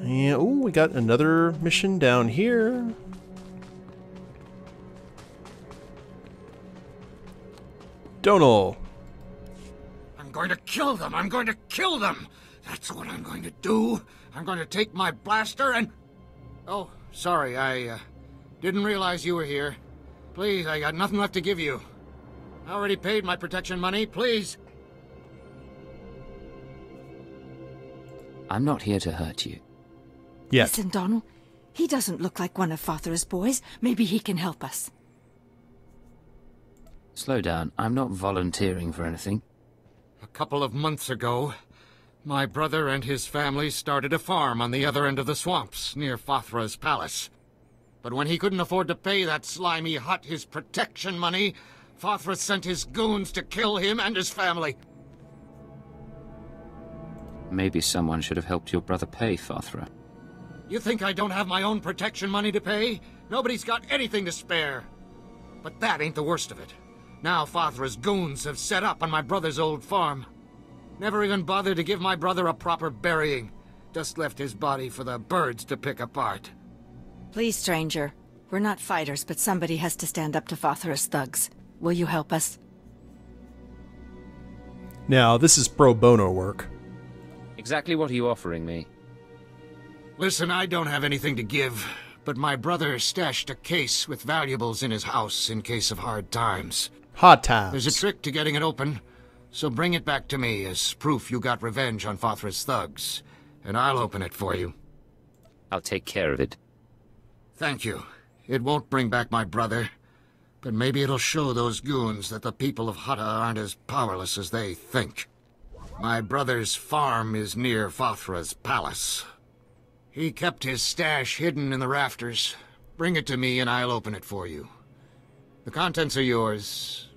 Yeah, ooh, we got another mission down here. Donal. I'm going to kill them! I'm going to kill them! That's what I'm going to do! I'm going to take my blaster and... Oh, sorry, I didn't realize you were here. Please, I got nothing left to give you. I already paid my protection money, please. I'm not here to hurt you. Yes. Listen, Donald. He doesn't look like one of Father's boys. Maybe he can help us. Slow down. I'm not volunteering for anything. A couple of months ago, my brother and his family started a farm on the other end of the swamps, near Fathra's palace. But when he couldn't afford to pay that slimy hut his protection money, Fathra sent his goons to kill him and his family. Maybe someone should have helped your brother pay Fathra. You think I don't have my own protection money to pay? Nobody's got anything to spare. But that ain't the worst of it. Now Fathra's goons have set up on my brother's old farm. Never even bothered to give my brother a proper burying. Just left his body for the birds to pick apart. Please, stranger. We're not fighters, but somebody has to stand up to Fathra's thugs. Will you help us? Now, this is pro bono work. Exactly what are you offering me? Listen, I don't have anything to give, but my brother stashed a case with valuables in his house in case of hard times. Hard times. There's a trick to getting it open, so bring it back to me as proof you got revenge on Fathra's thugs, and I'll open it for you. I'll take care of it. Thank you. It won't bring back my brother, but maybe it'll show those goons that the people of Hutta aren't as powerless as they think. My brother's farm is near Fathra's palace. He kept his stash hidden in the rafters. Bring it to me and I'll open it for you. The contents are yours.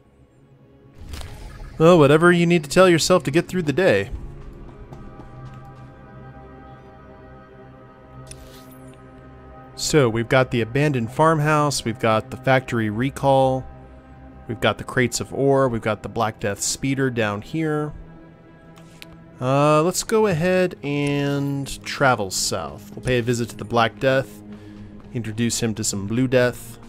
Well, whatever you need to tell yourself to get through the day. So, we've got the abandoned farmhouse, we've got the factory recall, we've got the crates of ore, we've got the Black Death speeder down here. Let's go ahead and travel south. We'll pay a visit to the Black Death, introduce him to some Blue Death,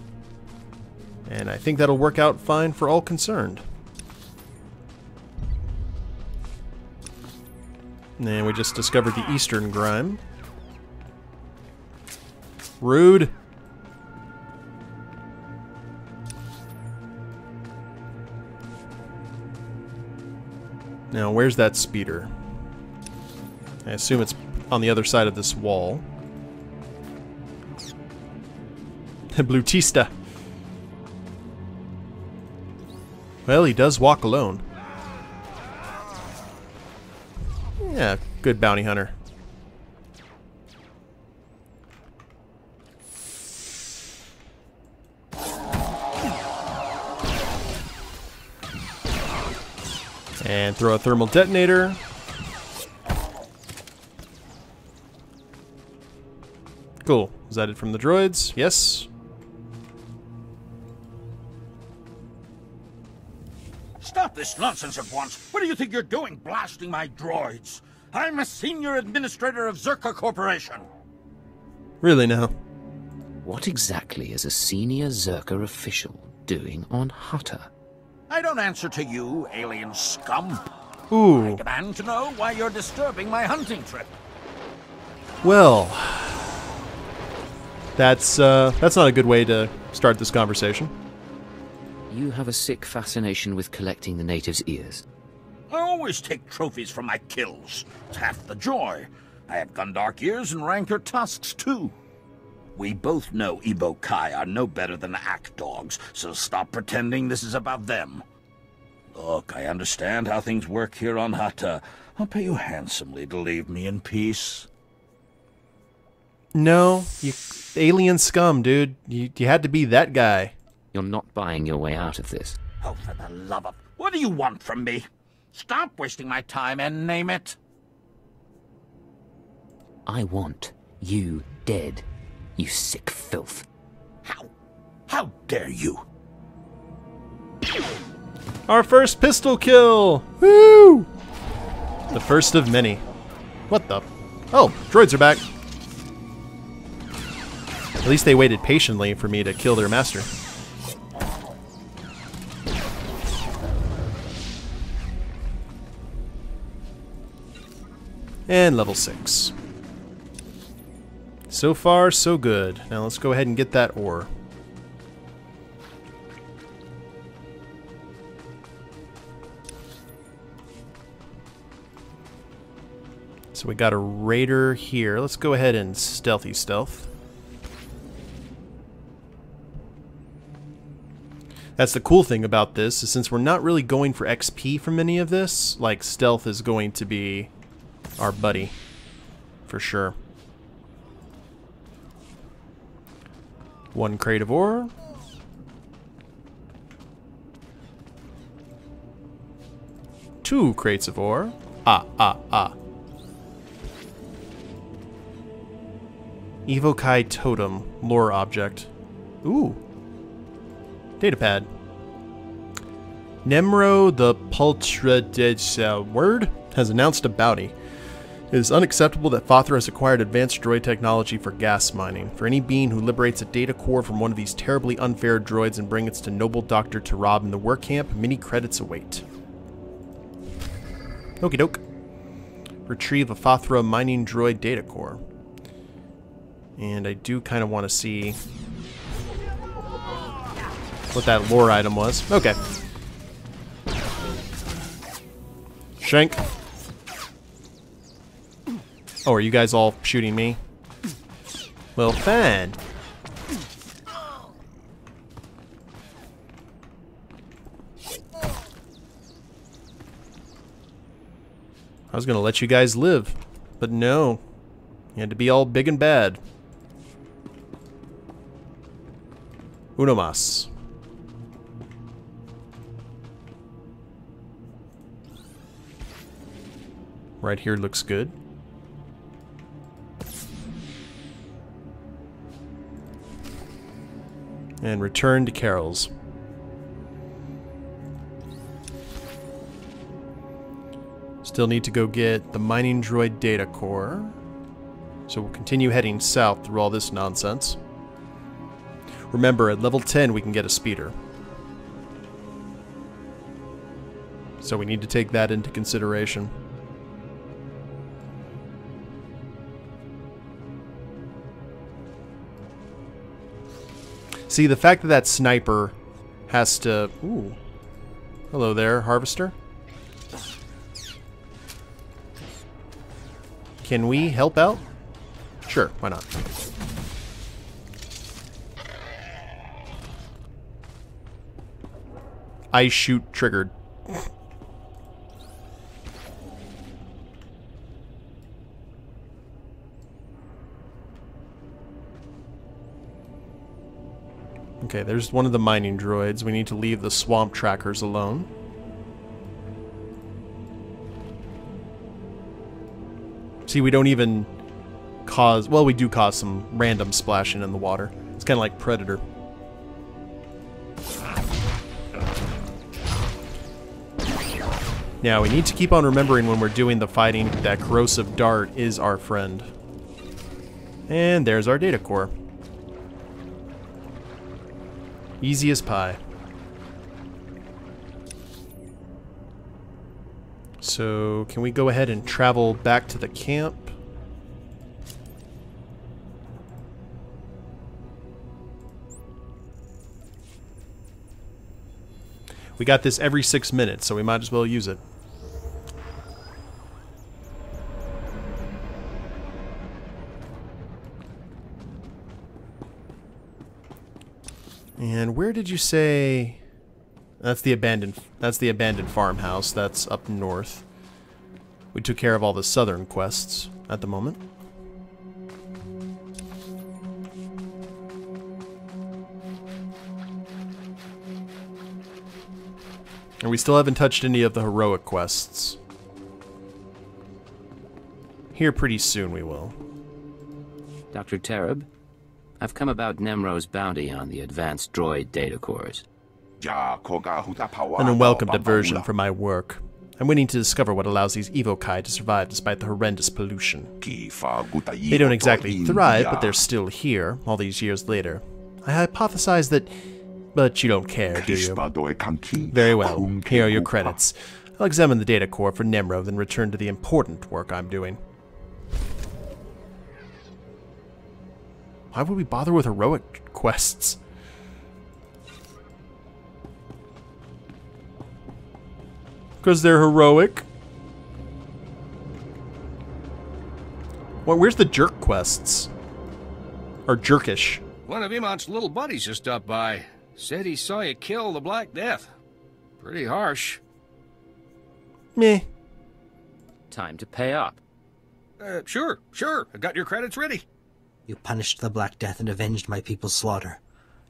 and I think that'll work out fine for all concerned. And we just discovered the Eastern Grime. Rude. Now, where's that speeder? I assume it's on the other side of this wall. Blutista. Well, he does walk alone. Yeah, good bounty hunter. And throw a thermal detonator. Cool. Is that it from the droids? Yes. Stop this nonsense at once. What do you think you're doing, blasting my droids? I'm a senior administrator of Zerka Corporation. Really now? What exactly is a senior Zerka official doing on Hutta? I don't answer to you, alien scum. Ooh. I demand to know why you're disturbing my hunting trip. Well, that's not a good way to start this conversation. You have a sick fascination with collecting the natives' ears. I always take trophies from my kills. It's half the joy. I have Gundark ears and rancor tusks, too. We both know Ebo Kai are no better than act dogs, so stop pretending this is about them. Look, I understand how things work here on Hutta. I'll pay you handsomely to leave me in peace. No, you alien scum, dude. You had to be that guy. You're not buying your way out of this. Oh, for the love of... What do you want from me? Stop wasting my time and name it. I want you dead, you sick filth. How dare you? Our first pistol kill! Woo! The first of many. What the? Oh, droids are back. At least they waited patiently for me to kill their master. And level 6. So far, so good. Now let's go ahead and get that ore. So we got a raider here. Let's go ahead and stealth. That's the cool thing about this, is since we're not really going for XP from any of this, like, stealth is going to be our buddy, for sure. 1 crate of ore. Two crates of ore. Evokai totem, lore object. Ooh. Datapad. Nemro the Word has announced a bounty. It is unacceptable that Father has acquired advanced droid technology for gas mining. For any being who liberates a data core from one of these terribly unfair droids and brings it to Noble Dr. Tarab in the work camp, many credits await. Okie doke. Retrieve a Fathra mining droid data core. And I do kind of want to see what that lore item was. Okay. Shank. Oh, are you guys all shooting me? Well, fine. I was gonna let you guys live, but no. You had to be all big and bad. Uno mas. Right here looks good. And return to Carol's. Still need to go get the mining droid data core. So we'll continue heading south through all this nonsense. Remember, at level 10 we can get a speeder. So we need to take that into consideration. See, the fact that that sniper has to... Ooh. Hello there, Harvester. Can we help out? Sure, why not? Ice shoot triggered. Okay, there's one of the mining droids. We need to leave the swamp trackers alone. See, we don't even cause... Well, we do cause some random splashing in the water. It's kind of like Predator. Now, we need to keep on remembering when we're doing the fighting that corrosive dart is our friend. And there's our data core. Easy as pie. So, can we go ahead and travel back to the camp? We got this every 6 minutes, so we might as well use it. And where did you say... That's the abandoned farmhouse. That's up north. We took care of all the southern quests at the moment. And we still haven't touched any of the heroic quests. Here pretty soon we will. Dr. Tereb, I've come about Nemro's bounty on the advanced droid data cores. An unwelcome diversion from my work. I'm waiting to discover what allows these evokai to survive despite the horrendous pollution. They don't exactly thrive, but they're still here, all these years later. I hypothesize that... But you don't care, do you? Very well. Here are your credits. I'll examine the data core for Nemro, then return to the important work I'm doing. Why would we bother with heroic quests? Because they're heroic? Well, where's the jerk quests? Or jerkish? One of Imon's little buddies just stopped by. Said he saw you kill the Black Death. Pretty harsh. Meh. Time to pay up. Sure. I got your credits ready. You punished the Black Death and avenged my people's slaughter.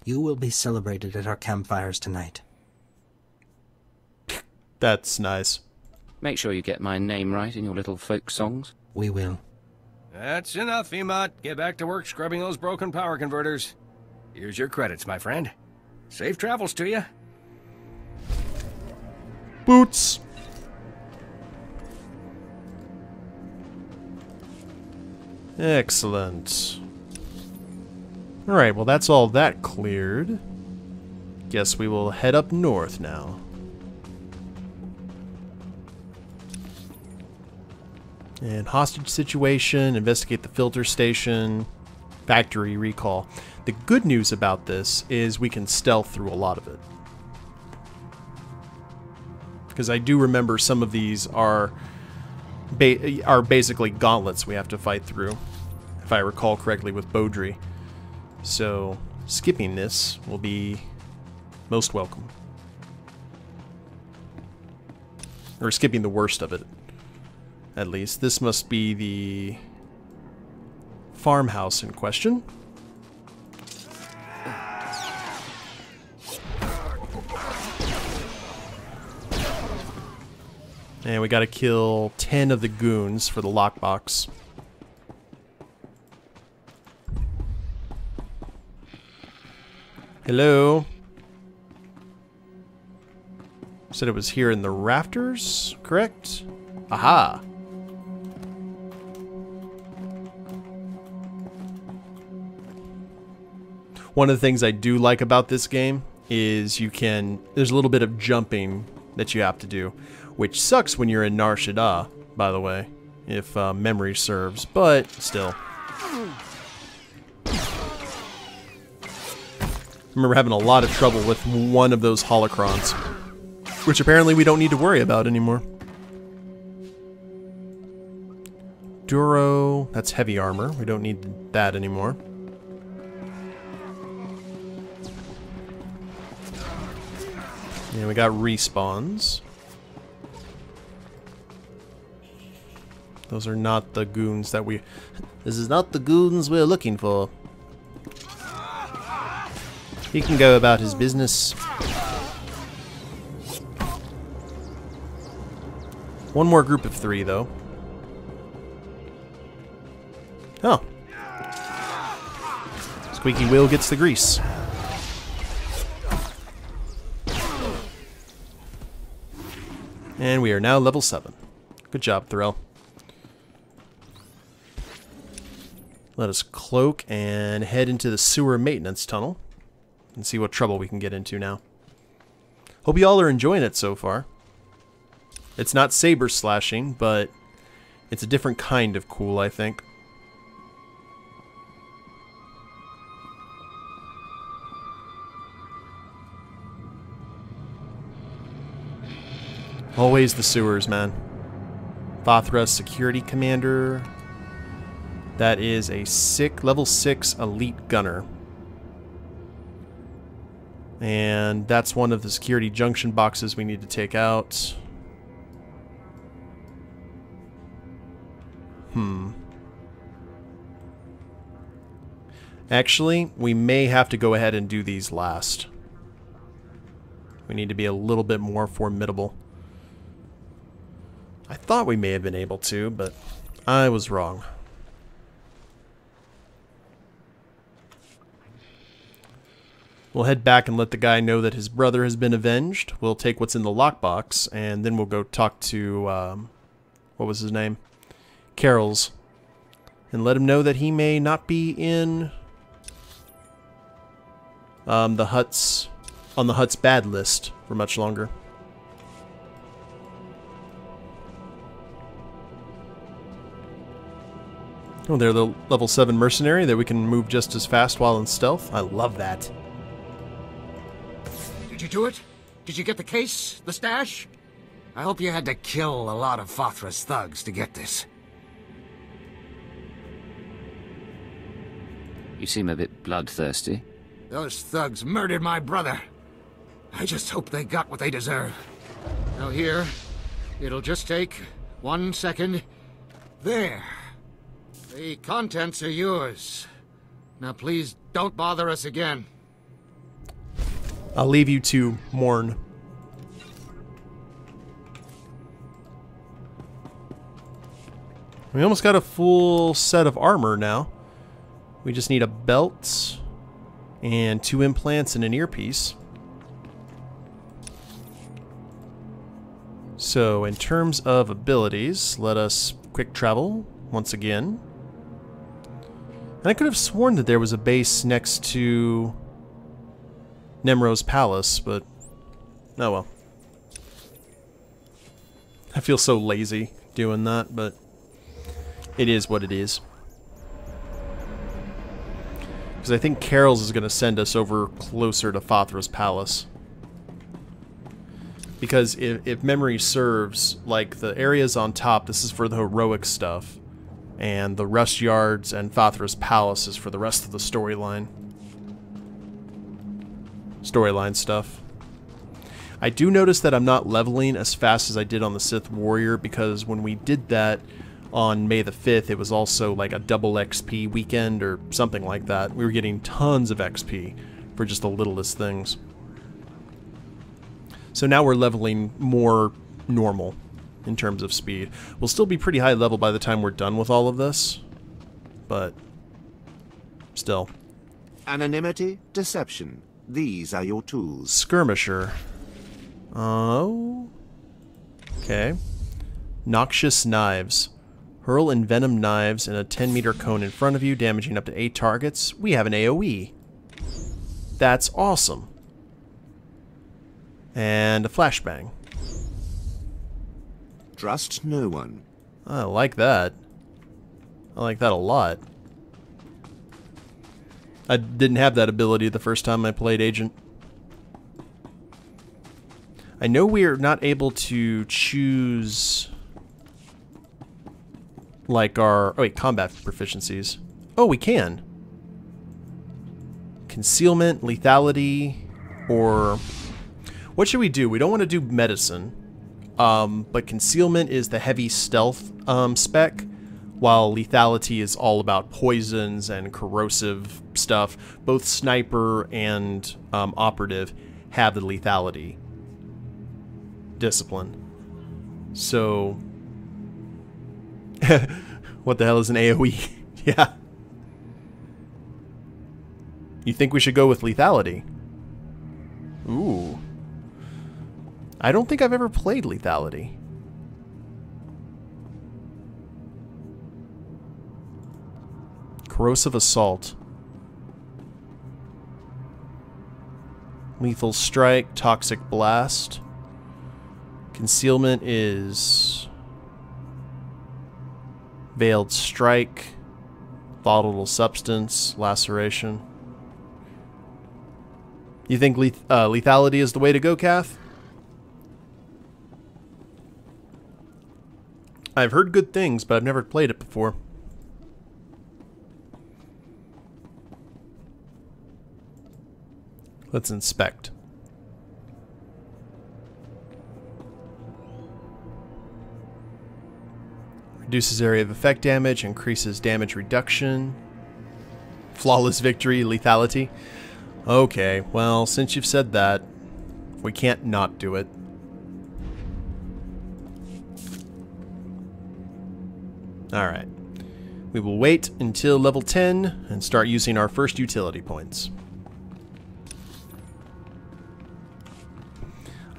You will be celebrated at our campfires tonight. That's nice. Make sure you get my name right in your little folk songs. We will. That's enough, Emot. Get back to work scrubbing those broken power converters. Here's your credits, my friend. Safe travels to you. Boots. Excellent. Alright, well that's all that cleared. Guess we will head up north now. And hostage situation, investigate the filter station, factory recall. The good news about this is we can stealth through a lot of it. Because I do remember some of these are basically gauntlets we have to fight through, if I recall correctly with Beaudry. So skipping this will be most welcome. Or skipping the worst of it. At least. This must be the farmhouse in question. And we gotta kill 10 of the goons for the lockbox. Hello? Said it was here in the rafters, correct? Aha! One of the things I do like about this game is there's a little bit of jumping that you have to do, which sucks when you're in Nar Shaddaa, by the way, if memory serves, but still. I remember having a lot of trouble with one of those holocrons, which apparently we don't need to worry about anymore. Duro, that's heavy armor. We don't need that anymore. And we got respawns. Those are not the goons that we... This is not the goons we're looking for. He can go about his business. One more group of 3, though. Oh. Squeaky wheel gets the grease. And we are now level 7. Good job, Mitth'rel. Let us cloak and head into the sewer maintenance tunnel and see what trouble we can get into now. Hope you all are enjoying it so far. It's not saber slashing, but it's a different kind of cool, I think. Always the sewers, man. Vathra Security Commander. That is a level 6 elite gunner. And that's one of the security junction boxes we need to take out. Actually, we may have to go ahead and do these last. We need to be a little bit more formidable. I thought we may have been able to, but I was wrong. We'll head back and let the guy know that his brother has been avenged. We'll take what's in the lockbox, and then we'll go talk to, what was his name? Carol's. And let him know that he may not be in on the Hutt's bad list for much longer. Oh, they're the level 7 mercenary that we can move just as fast while in stealth. I love that. Did you do it? Did you get the case? The stash? I hope you had to kill a lot of Fathra's thugs to get this. You seem a bit bloodthirsty. Those thugs murdered my brother. I just hope they got what they deserve. Now here, it'll just take 1 second. There. The contents are yours. Now please don't bother us again. I'll leave you to mourn. We almost got a full set of armor now. We just need a belt and 2 implants and an earpiece. So in terms of abilities, let us quick travel once again. And I could have sworn that there was a base next to Nemro's palace, but oh well. I feel so lazy doing that, but it is what it is. Because I think Carol's is going to send us over closer to Fathra's palace. Because if memory serves, like the areas on top, this is for the heroic stuff. And the rust yards and Fathra's palace is for the rest of the storyline. Storyline stuff. I do notice that I'm not leveling as fast as I did on the Sith Warrior, because when we did that on May the 5th, it was also like a double XP weekend or something like that. We were getting tons of XP for just the littlest things. So now we're leveling more normal in terms of speed. We'll still be pretty high level by the time we're done with all of this, but still. Anonymity, deception. These are your tools. Skirmisher. Oh. Okay. Noxious knives. Hurl envenom knives in a 10-meter cone in front of you, damaging up to 8 targets. We have an AoE. That's awesome. And a flashbang. Trust no one. I like that. I like that a lot. I didn't have that ability the first time I played Agent. I know we are not able to choose like our... Oh wait, combat proficiencies. Oh, we can. Concealment, lethality, or... What should we do? We don't want to do medicine. But concealment is the heavy stealth spec, while lethality is all about poisons and corrosive stuff. Both sniper and operative have the lethality discipline. So, what the hell is an AoE? Yeah. You think we should go with lethality? Ooh. I don't think I've ever played lethality. Corrosive assault. Lethal strike, toxic blast. Concealment is veiled strike, volatile substance, laceration. You think lethality is the way to go, Kath? I've heard good things, but I've never played it before. Let's inspect. Reduces area of effect damage, increases damage reduction. Flawless victory, lethality. Okay, well, since you've said that, we can't not do it. Alright. We will wait until level 10 and start using our first utility points.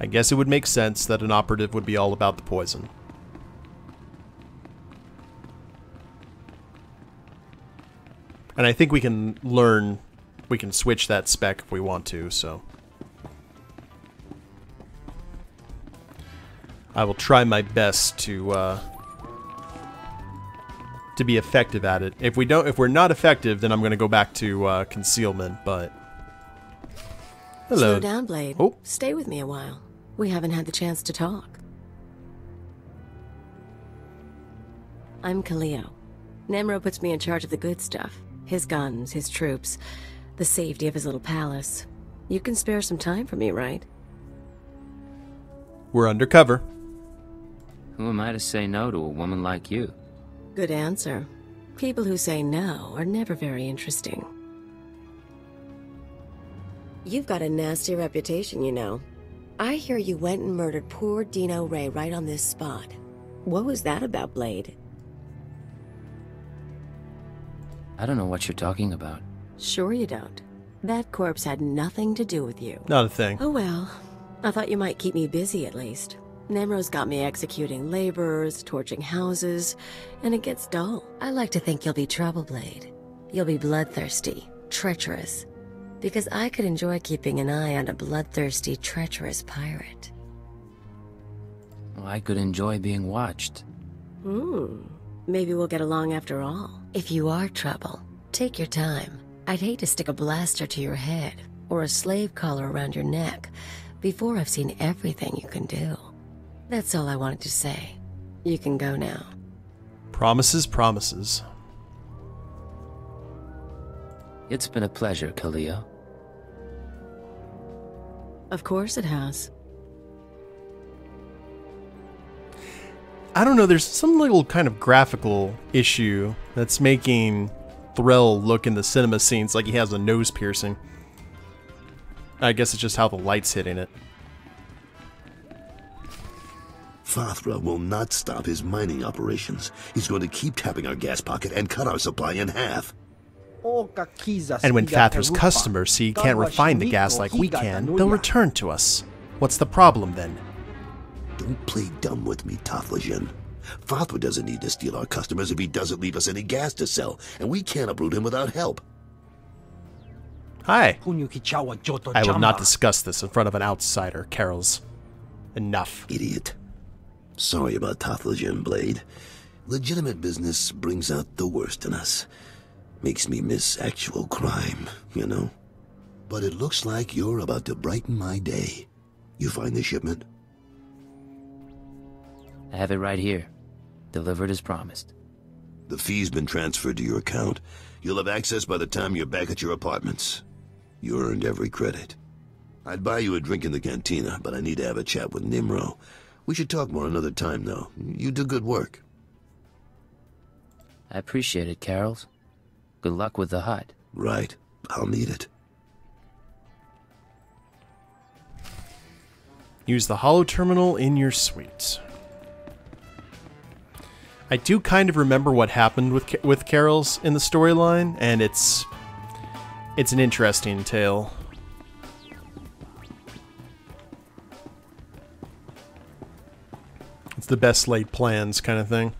I guess it would make sense that an operative would be all about the poison. And I think we can switch that spec if we want to, so. I will try my best to be effective at it. If we're not effective, then I'm going to go back to concealment, but... Hello. Slow down, Blade. Oh. Stay with me a while. We haven't had the chance to talk. I'm Kaleo. Nemro puts me in charge of the good stuff. His guns, his troops, the safety of his little palace. You can spare some time for me, right? We're undercover. Who am I to say no to a woman like you? Good answer. People who say no are never very interesting. You've got a nasty reputation, you know. I hear you went and murdered poor Dino Ray right on this spot. What was that about, Blade? I don't know what you're talking about. Sure you don't. That corpse had nothing to do with you. Not a thing. Oh well. I thought you might keep me busy at least. Nemro's got me executing laborers, torching houses, and it gets dull. I like to think you'll be trouble, Blade. You'll be bloodthirsty, treacherous. Because I could enjoy keeping an eye on a bloodthirsty, treacherous pirate. Well, I could enjoy being watched. Maybe we'll get along after all. If you are trouble, take your time. I'd hate to stick a blaster to your head, or a slave collar around your neck, before I've seen everything you can do. That's all I wanted to say. You can go now. Promises, promises. It's been a pleasure, Kaleo. Of course it has. I don't know, there's some little kind of graphical issue that's making Threll look in the cinema scenes like he has a nose piercing. I guess it's just how the light's hitting it. Fathra will not stop his mining operations. He's going to keep tapping our gas pocket and cut our supply in half. And when Fathra's customers see he can't refine the gas like we can, they'll return to us. What's the problem then? Don't play dumb with me, Taflajan. Fathra doesn't need to steal our customers if he doesn't leave us any gas to sell, and we can't uproot him without help. Hi. I will not discuss this in front of an outsider, Carols. Enough. Idiot. Sorry about Taflajan, Blade. Legitimate business brings out the worst in us. Makes me miss actual crime, you know? But it looks like you're about to brighten my day. You find the shipment? I have it right here. Delivered as promised. The fee's been transferred to your account. You'll have access by the time you're back at your apartments. You earned every credit. I'd buy you a drink in the cantina, but I need to have a chat with Nimro. We should talk more another time, though. You do good work. I appreciate it, Carols. Good luck with the hut. Right. I'll need it. Use the holo terminal in your suite. I do kind of remember what happened with Carols in the storyline, and it's an interesting tale. It's the best laid plans kind of thing.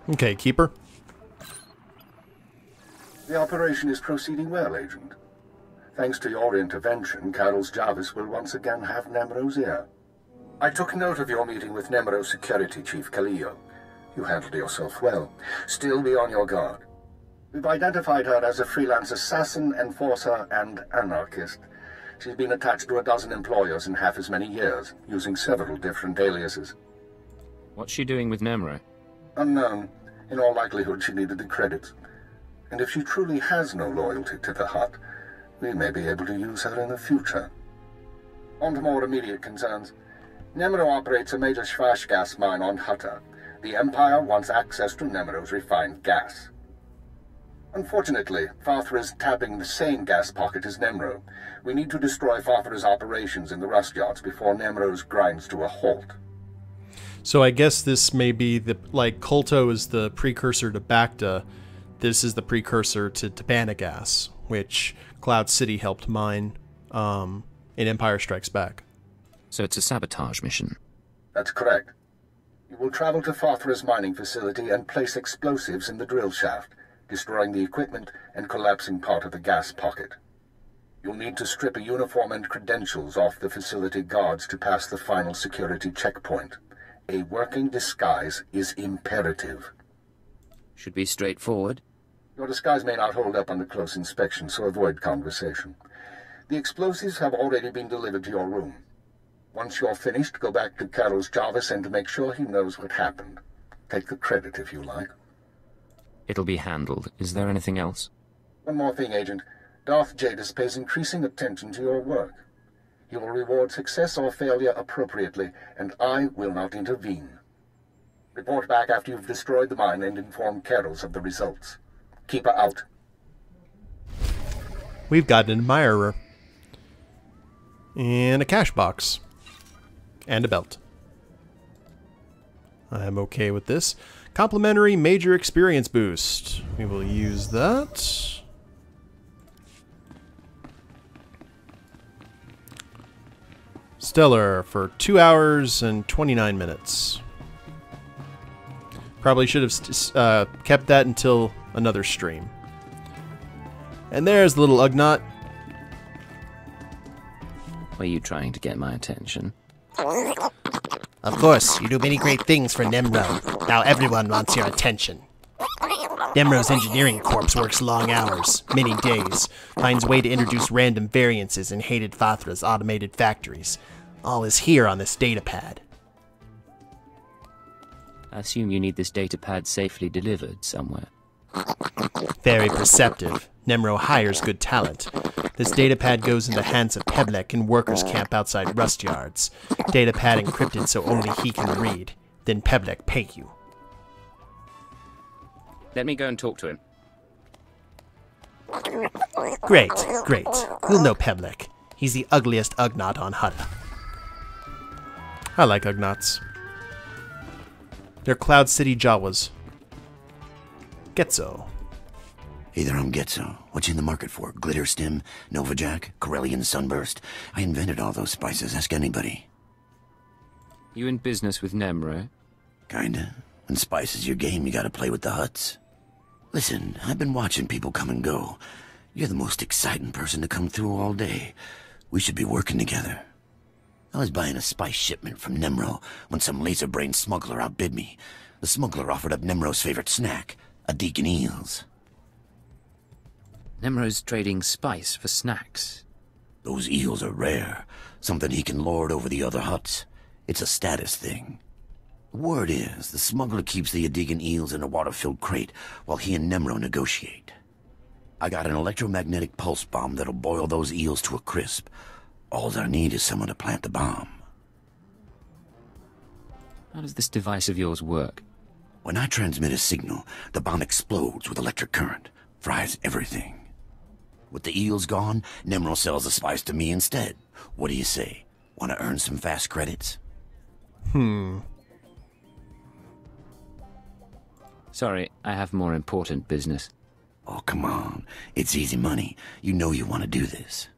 Okay, Keeper. The operation is proceeding well, Agent. Thanks to your intervention, Carol's Jarvis will once again have Nemro's ear. I took note of your meeting with Nemro's security chief, Kaleo. You handled yourself well. Still be on your guard. We've identified her as a freelance assassin, enforcer, and anarchist. She's been attached to a dozen employers in half as many years, using several different aliases. What's she doing with Nemro? Unknown. In all likelihood, she needed the credits. And if she truly has no loyalty to the Hutt, we may be able to use her in the future. On to more immediate concerns. Nemro operates a major Schwash gas mine on Hutta. The Empire wants access to Nemro's refined gas. Unfortunately, Fathra is tapping the same gas pocket as Nemro. We need to destroy Fathra's operations in the rust yards before Nemro's grinds to a halt. So I guess this may be the, like, Kolto is the precursor to Bacta. This is the precursor to Tabana gas, which Cloud City helped mine in Empire Strikes Back. So it's a sabotage mission. That's correct. You will travel to Fathra's mining facility and place explosives in the drill shaft, destroying the equipment and collapsing part of the gas pocket. You'll need to strip a uniform and credentials off the facility guards to pass the final security checkpoint. A working disguise is imperative. Should be straightforward. Your disguise may not hold up under close inspection, so avoid conversation. The explosives have already been delivered to your room. Once you're finished, go back to Carol's Jarvis and make sure he knows what happened. Take the credit if you like. It'll be handled. Is there anything else? One more thing, Agent. Darth Jadis pays increasing attention to your work. He will reward success or failure appropriately, and I will not intervene. Report back after you've destroyed the mine and inform Carols of the results. Keep her out. We've got an admirer. And a cash box. And a belt. I'm okay with this. Complimentary major experience boost. We will use that. Stellar for 2 hours and 29 minutes. Probably should have kept that until another stream. And there's the little Ugnaught. Were you trying to get my attention? Of course, you do many great things for Nemro. Now everyone wants your attention. Nemro's engineering corps works long hours, many days, finds a way to introduce random variances in hated Fathra's automated factories. All is here on this datapad. I assume you need this datapad safely delivered somewhere. Very perceptive. Nemro hires good talent. This datapad goes in the hands of Peblek in workers' camp outside rust yards. Datapad encrypted so only he can read. Then Peblek pay you. Let me go and talk to him. Great, great. You'll know Peblek. He's the ugliest Ugnaught on Hutta. I like Ugnaughts. They're Cloud City Jawas. Getzo. Hey there, I'm Getzo. What you in the market for? Glitter Stim, Nova Jack, Corellian Sunburst? I invented all those spices. Ask anybody. You in business with Nemro? Kinda. When spice is your game, you gotta play with the Hutts. Listen, I've been watching people come and go. You're the most exciting person to come through all day. We should be working together. I was buying a spice shipment from Nemro when some laser-brained smuggler outbid me. The smuggler offered up Nemro's favorite snack, a deacon eels. Nemro's trading spice for snacks. Those eels are rare, something he can lord over the other Hutts. It's a status thing. The word is, the smuggler keeps the Adegan eels in a water-filled crate while he and Nemro negotiate. I got an electromagnetic pulse bomb that'll boil those eels to a crisp. All I need is someone to plant the bomb. How does this device of yours work? When I transmit a signal, the bomb explodes with electric current, fries everything. With the eels gone, Nemro sells the spice to me instead. What do you say? Want to earn some fast credits? Sorry, I have more important business. Oh, come on. It's easy money. You know you want to do this.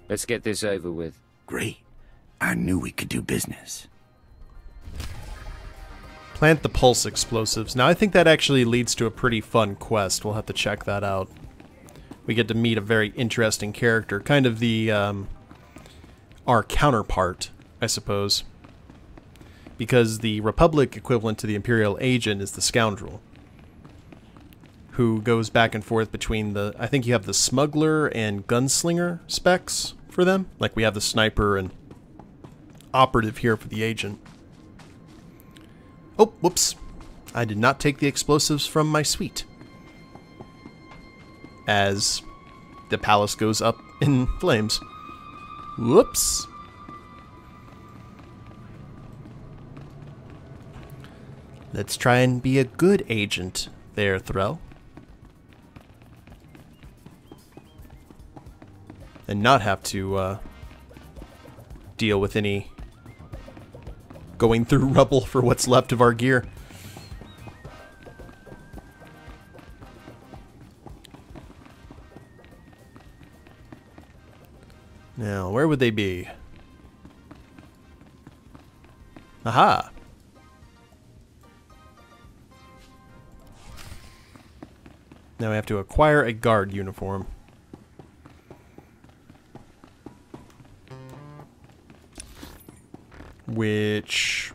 Let's get this over with. Great. I knew we could do business. Plant the pulse explosives. Now, I think that actually leads to a pretty fun quest. We'll have to check that out. We get to meet a very interesting character. Kind of the, our counterpart, I suppose. Because the Republic equivalent to the Imperial Agent is the Scoundrel, who goes back and forth between the... I think you have the Smuggler and Gunslinger specs for them. Like we have the Sniper and Operative here for the Agent. Oh, whoops. I did not take the explosives from my suite. As the palace goes up in flames. Whoops. Let's try and be a good agent there, Threll. And not have to deal with any going through rubble for what's left of our gear. Now, where would they be? Aha! Now we have to acquire a guard uniform. Which...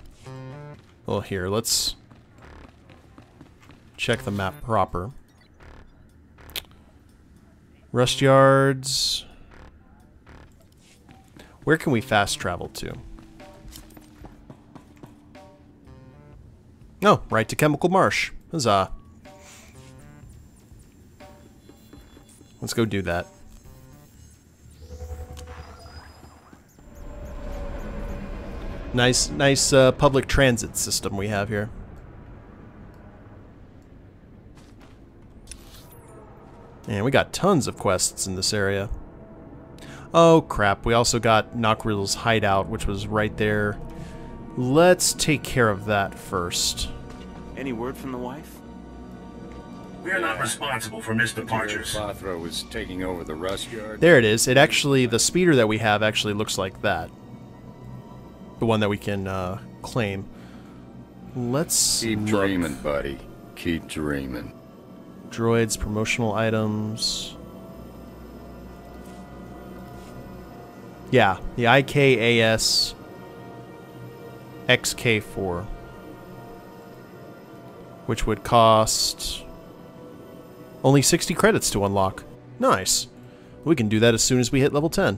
well, here, let's check the map proper. Rust yards... where can we fast travel to? Oh, right to Chemical Marsh. Huzzah. Let's go do that. Nice public transit system we have here. And we got tons of quests in this area. Oh crap, we also got Nockril's hideout, which was right there. Let's take care of that first. Any word from the wife? We're not responsible for missed departures. Mothra was taking over the rust yard. There it is. It actually, the speeder that we have actually looks like that. The one that we can claim. Let's keep dreaming, buddy. Keep dreaming. Droids, promotional items. Yeah, the IKAS XK4, which would cost only 60 credits to unlock. Nice. We can do that as soon as we hit level 10.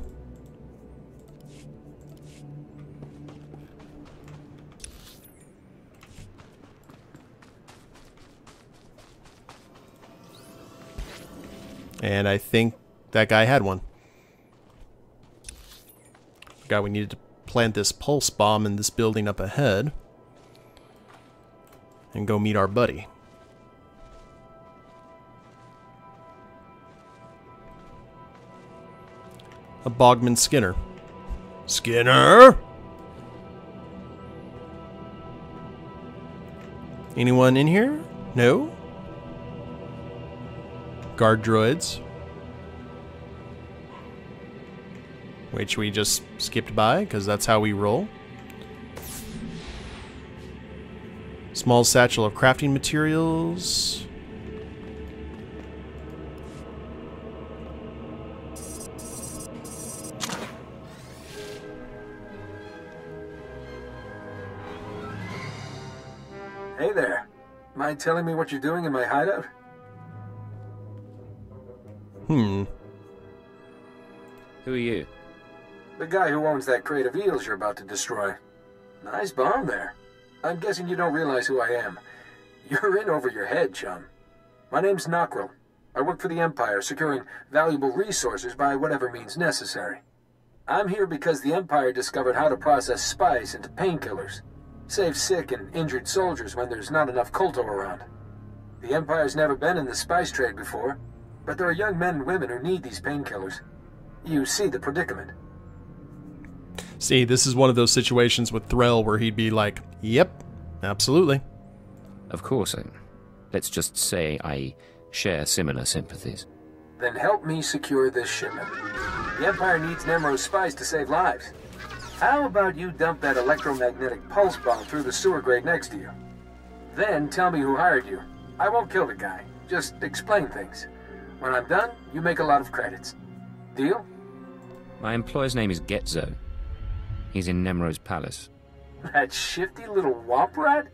And I think that guy had one. Forgot we needed to plant this pulse bomb in this building up ahead. And go meet our buddy. A Bogman Skinner. Skinner! Anyone in here? No? Guard droids. Which we just skipped by, because that's how we roll. Small satchel of crafting materials. Hey there. Mind telling me what you're doing in my hideout? Who are you? The guy who owns that crate of eels you're about to destroy. Nice bomb there. I'm guessing you don't realize who I am. You're in over your head, chum. My name's Nockril. I work for the Empire, securing valuable resources by whatever means necessary. I'm here because the Empire discovered how to process spice into painkillers. Save sick and injured soldiers when there's not enough Kolto around. The Empire's never been in the spice trade before, but there are young men and women who need these painkillers. You see the predicament. See, this is one of those situations with Threll where he'd be like, yep, absolutely. Of course, let's just say I share similar sympathies. Then help me secure this shipment. The Empire needs Nemro's spice to save lives. How about you dump that electromagnetic pulse bomb through the sewer grate next to you? Then tell me who hired you. I won't kill the guy, just explain things. When I'm done, you make a lot of credits. Deal? My employer's name is Getzo. He's in Nemro's palace. That shifty little womp rat?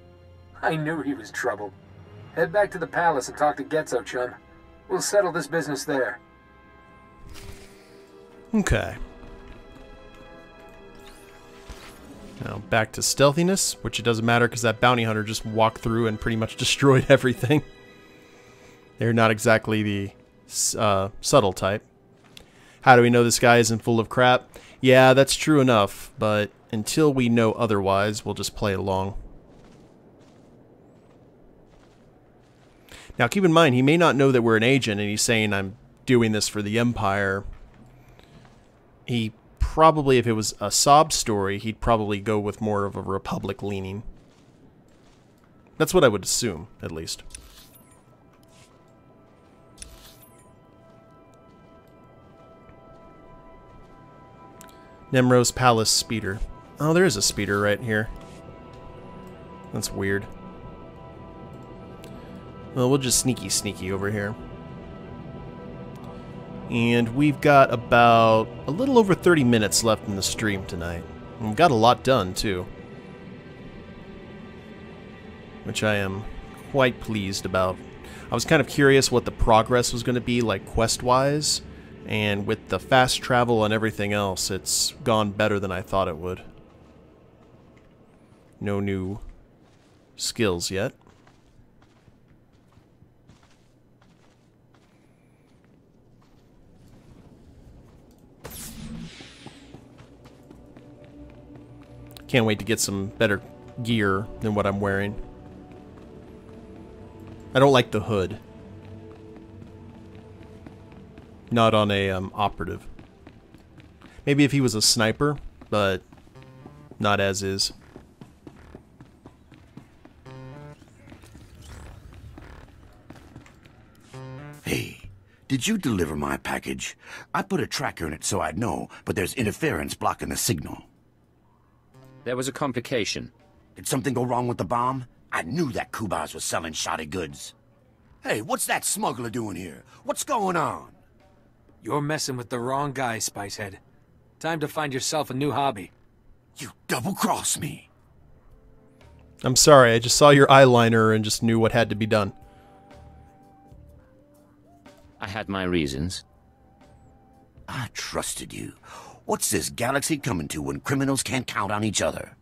I knew he was trouble. Head back to the palace and talk to Getzo, chum. We'll settle this business there. Okay. Now back to stealthiness, which it doesn't matter because that bounty hunter just walked through and pretty much destroyed everything. They're not exactly the subtle type. How do we know this guy isn't full of crap? Yeah, that's true enough, but until we know otherwise, we'll just play along. Now keep in mind, he may not know that we're an agent and he's saying I'm doing this for the Empire. He probably, if it was a sob story, he'd probably go with more of a Republic leaning. That's what I would assume, at least. Nemro's Palace speeder. Oh, there is a speeder right here. That's weird. Well, we'll just sneaky over here. And we've got about a little over 30 minutes left in the stream tonight. And we've got a lot done, too. Which I am quite pleased about. I was kind of curious what the progress was going to be, like, quest-wise. And with the fast travel and everything else, it's gone better than I thought it would. No new skills yet. Can't wait to get some better gear than what I'm wearing. I don't like the hood. Not on a operative. Maybe if he was a sniper, but not as is. Hey, did you deliver my package? I put a tracker in it so I'd know, but there's interference blocking the signal. There was a complication. Did something go wrong with the bomb? I knew that Kubas was selling shoddy goods. Hey, what's that smuggler doing here? What's going on? You're messing with the wrong guy, Spicehead. Time to find yourself a new hobby. You double-crossed me. I'm sorry, I just saw your eyeliner and just knew what had to be done. I had my reasons. I trusted you. What's this galaxy coming to when criminals can't count on each other?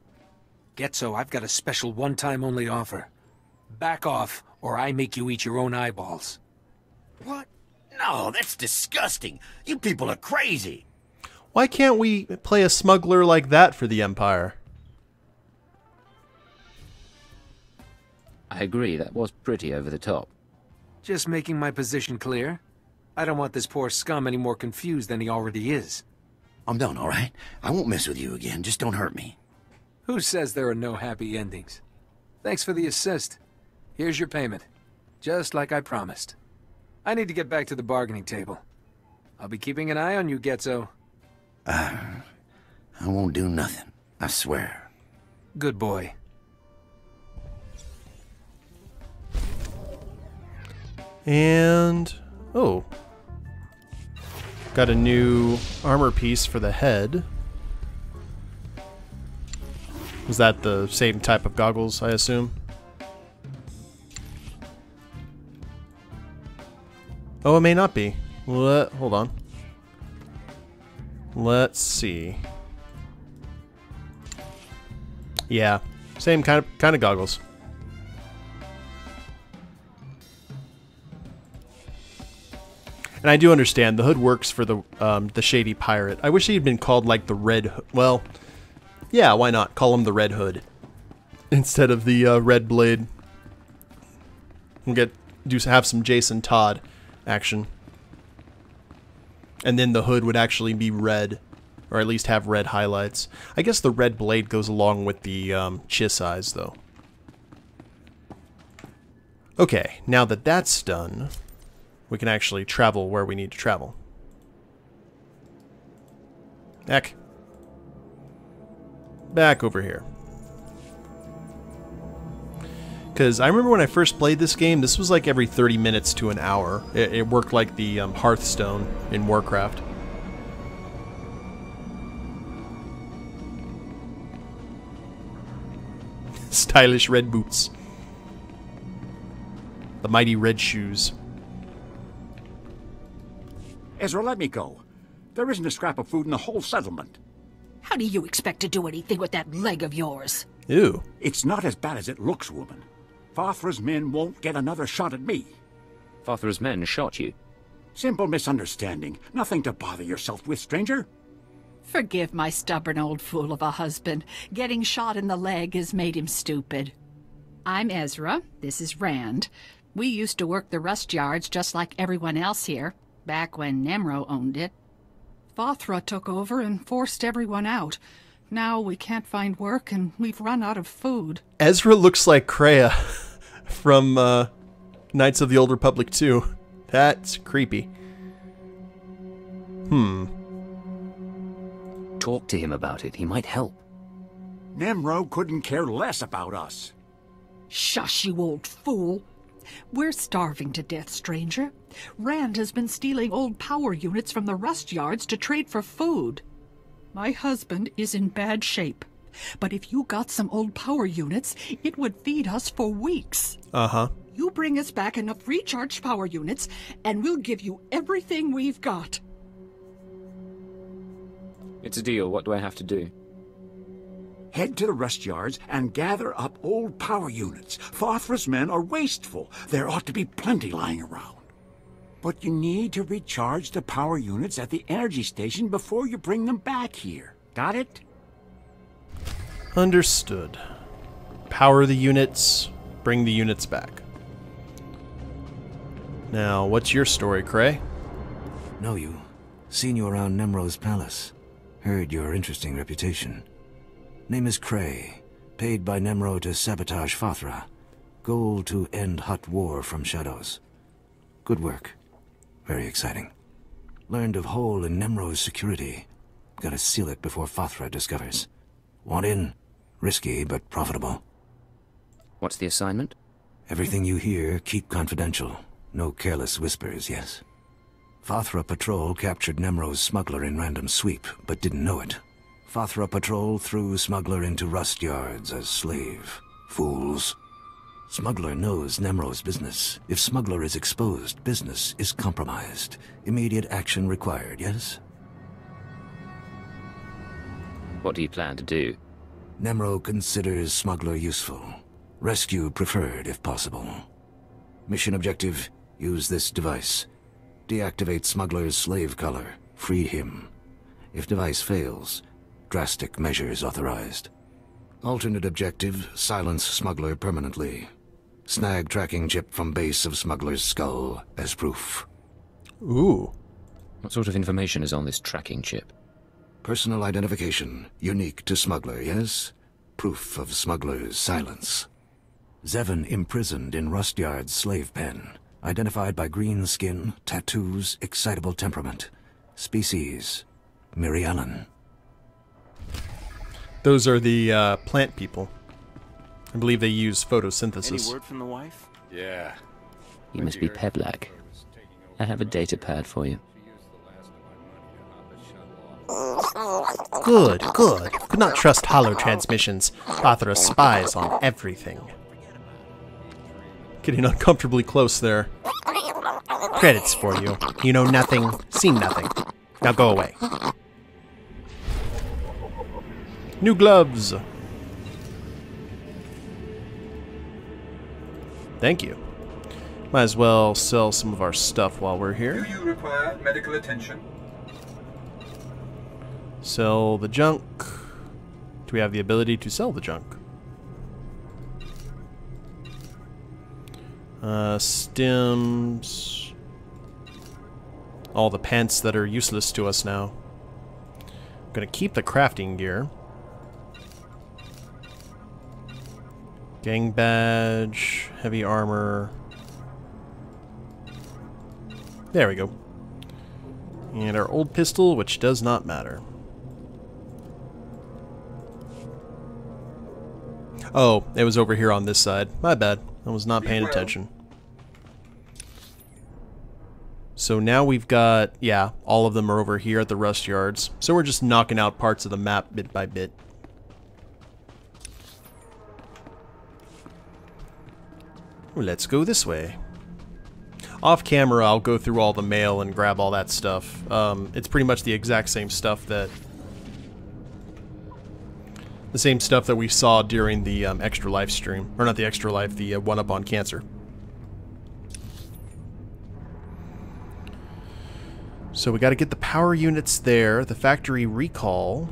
Getzo, I've got a special one-time-only offer. Back off, or I make you eat your own eyeballs. What? No, that's disgusting. You people are crazy. Why can't we play a smuggler like that for the Empire? I agree, that was pretty over the top. Just making my position clear. I don't want this poor scum any more confused than he already is. I'm done, all right? I won't mess with you again. Just don't hurt me. Who says there are no happy endings? Thanks for the assist. Here's your payment. Just like I promised. I need to get back to the bargaining table. I'll be keeping an eye on you, Getzo. I won't do nothing. I swear. Good boy. And... oh. Got a new armor piece for the head. Was that the same type of goggles, I assume? Oh, it may not be. Hold on. Let's see. Yeah, same kind of goggles. And I do understand the hood works for the shady pirate. I wish he had been called like the Red Hood. Well, yeah, why not call him the Red Hood instead of the Red Blade? We'll have some Jason Todd action, and then the hood would actually be red, or at least have red highlights. I guess the Red Blade goes along with the Chiss eyes, though. Okay, now that that's done, we can actually travel where we need to travel. Back over here. Because I remember when I first played this game, this was like every 30 minutes to an hour. It worked like the Hearthstone in Warcraft. Stylish red boots. The mighty red shoes. Ezra, let me go. There isn't a scrap of food in the whole settlement. How do you expect to do anything with that leg of yours? Ew. It's not as bad as it looks, woman. Fathra's men won't get another shot at me. Fathra's men shot you? Simple misunderstanding. Nothing to bother yourself with, stranger. Forgive my stubborn old fool of a husband. Getting shot in the leg has made him stupid. I'm Ezra. This is Rand. We used to work the rust yards just like everyone else here, back when Nemro owned it. Fathra took over and forced everyone out. Now we can't find work and we've run out of food. Ezra looks like Kreia from Knights of the Old Republic 2. That's creepy. Talk to him about it. He might help. Nemro couldn't care less about us. Shush, you old fool. We're starving to death, stranger. Rand has been stealing old power units from the rust yards to trade for food. My husband is in bad shape, but if you got some old power units, it would feed us for weeks. Uh-huh. You bring us back enough recharged power units, and we'll give you everything we've got. It's a deal. What do I have to do? Head to the rust yards and gather up old power units. Fathra's men are wasteful. There ought to be plenty lying around. But you need to recharge the power units at the energy station before you bring them back here. Got it? Understood. Power the units, bring the units back. Now, what's your story, Cray? Know you. Seen you around Nemro's palace. Heard your interesting reputation. Name is Cray. Paid by Nemro to sabotage Fathra. Goal to end Hutt war from shadows. Good work. Very exciting. Learned of hole in Nemro's security. Gotta seal it before Fathra discovers. Want in? Risky, but profitable. What's the assignment? Everything you hear, keep confidential. No careless whispers, yes? Fathra Patrol captured Nemro's smuggler in random sweep, but didn't know it. Fathra Patrol threw smuggler into rust yards as slave. Fools. Smuggler knows Nemro's business. If smuggler is exposed, business is compromised. Immediate action required, yes? What do you plan to do? Nemro considers smuggler useful. Rescue preferred, if possible. Mission objective, use this device. Deactivate smuggler's slave collar. Free him. If device fails, drastic measures authorized. Alternate objective, silence smuggler permanently. Snag tracking chip from base of smuggler's skull as proof. Ooh. What sort of information is on this tracking chip? Personal identification, unique to smuggler, yes? Proof of smuggler's silence. Zevon imprisoned in rust yard's slave pen. Identified by green skin, tattoos, excitable temperament. Species, Mirialan. Those are the plant people. I believe they use photosynthesis. Any word from the wife? Yeah. You must be Peblak. I have a data pad for you. Good, good. Could not trust hollow transmissions. Fathra spies on everything. Getting uncomfortably close there. Credits for you. You know nothing, seen nothing. Now go away. New gloves. Thank you. Might as well sell some of our stuff while we're here. Do you require medical attention? Sell the junk. Do we have the ability to sell the junk? Stims. All the pants that are useless to us now. I'm gonna keep the crafting gear. Gang badge, heavy armor. There we go. And our old pistol, which does not matter. Oh, it was over here on this side. My bad. I was not paying attention. So now we've got, yeah, all of them are over here at the rust yards. So we're just knocking out parts of the map bit by bit. Let's go this way. Off camera, I'll go through all the mail and grab all that stuff. It's pretty much the exact same stuff that The same stuff that we saw during the Extra Life stream. Or not the Extra Life, the 1-Up on Cancer. So we got to get the power units there. The factory recall.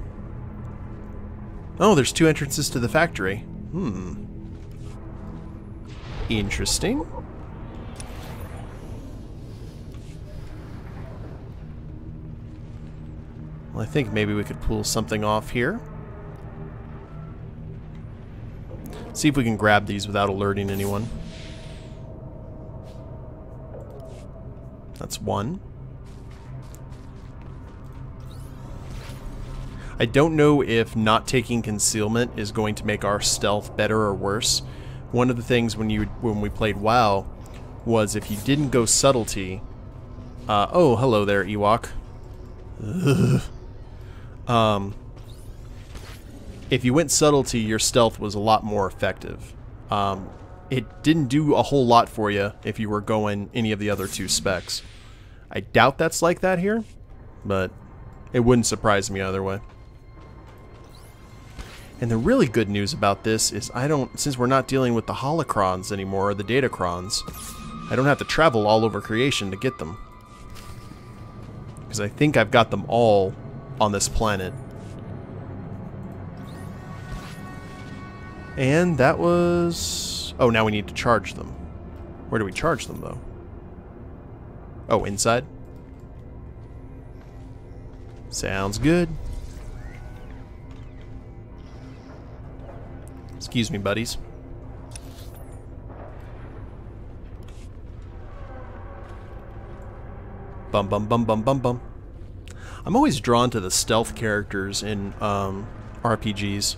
Oh, there's 2 entrances to the factory. Interesting. Well, I think maybe we could pull something off here. See if we can grab these without alerting anyone. That's 1. I don't know if not taking concealment is going to make our stealth better or worse. One of the things when we played WoW was if you didn't go subtlety. Oh, hello there, Ewok. If you went subtlety, your stealth was a lot more effective. It didn't do a whole lot for you if you were going any of the other 2 specs. I doubt that's like that here, but it wouldn't surprise me either way. And the really good news about this is since we're not dealing with the holocrons anymore, or the datacrons, I don't have to travel all over creation to get them. Because I think I've got them all on this planet. And that was... Oh, now we need to charge them. Where do we charge them, though? Oh, inside? Sounds good. Excuse me, buddies. Bum bum bum bum bum bum. I'm always drawn to the stealth characters in RPGs.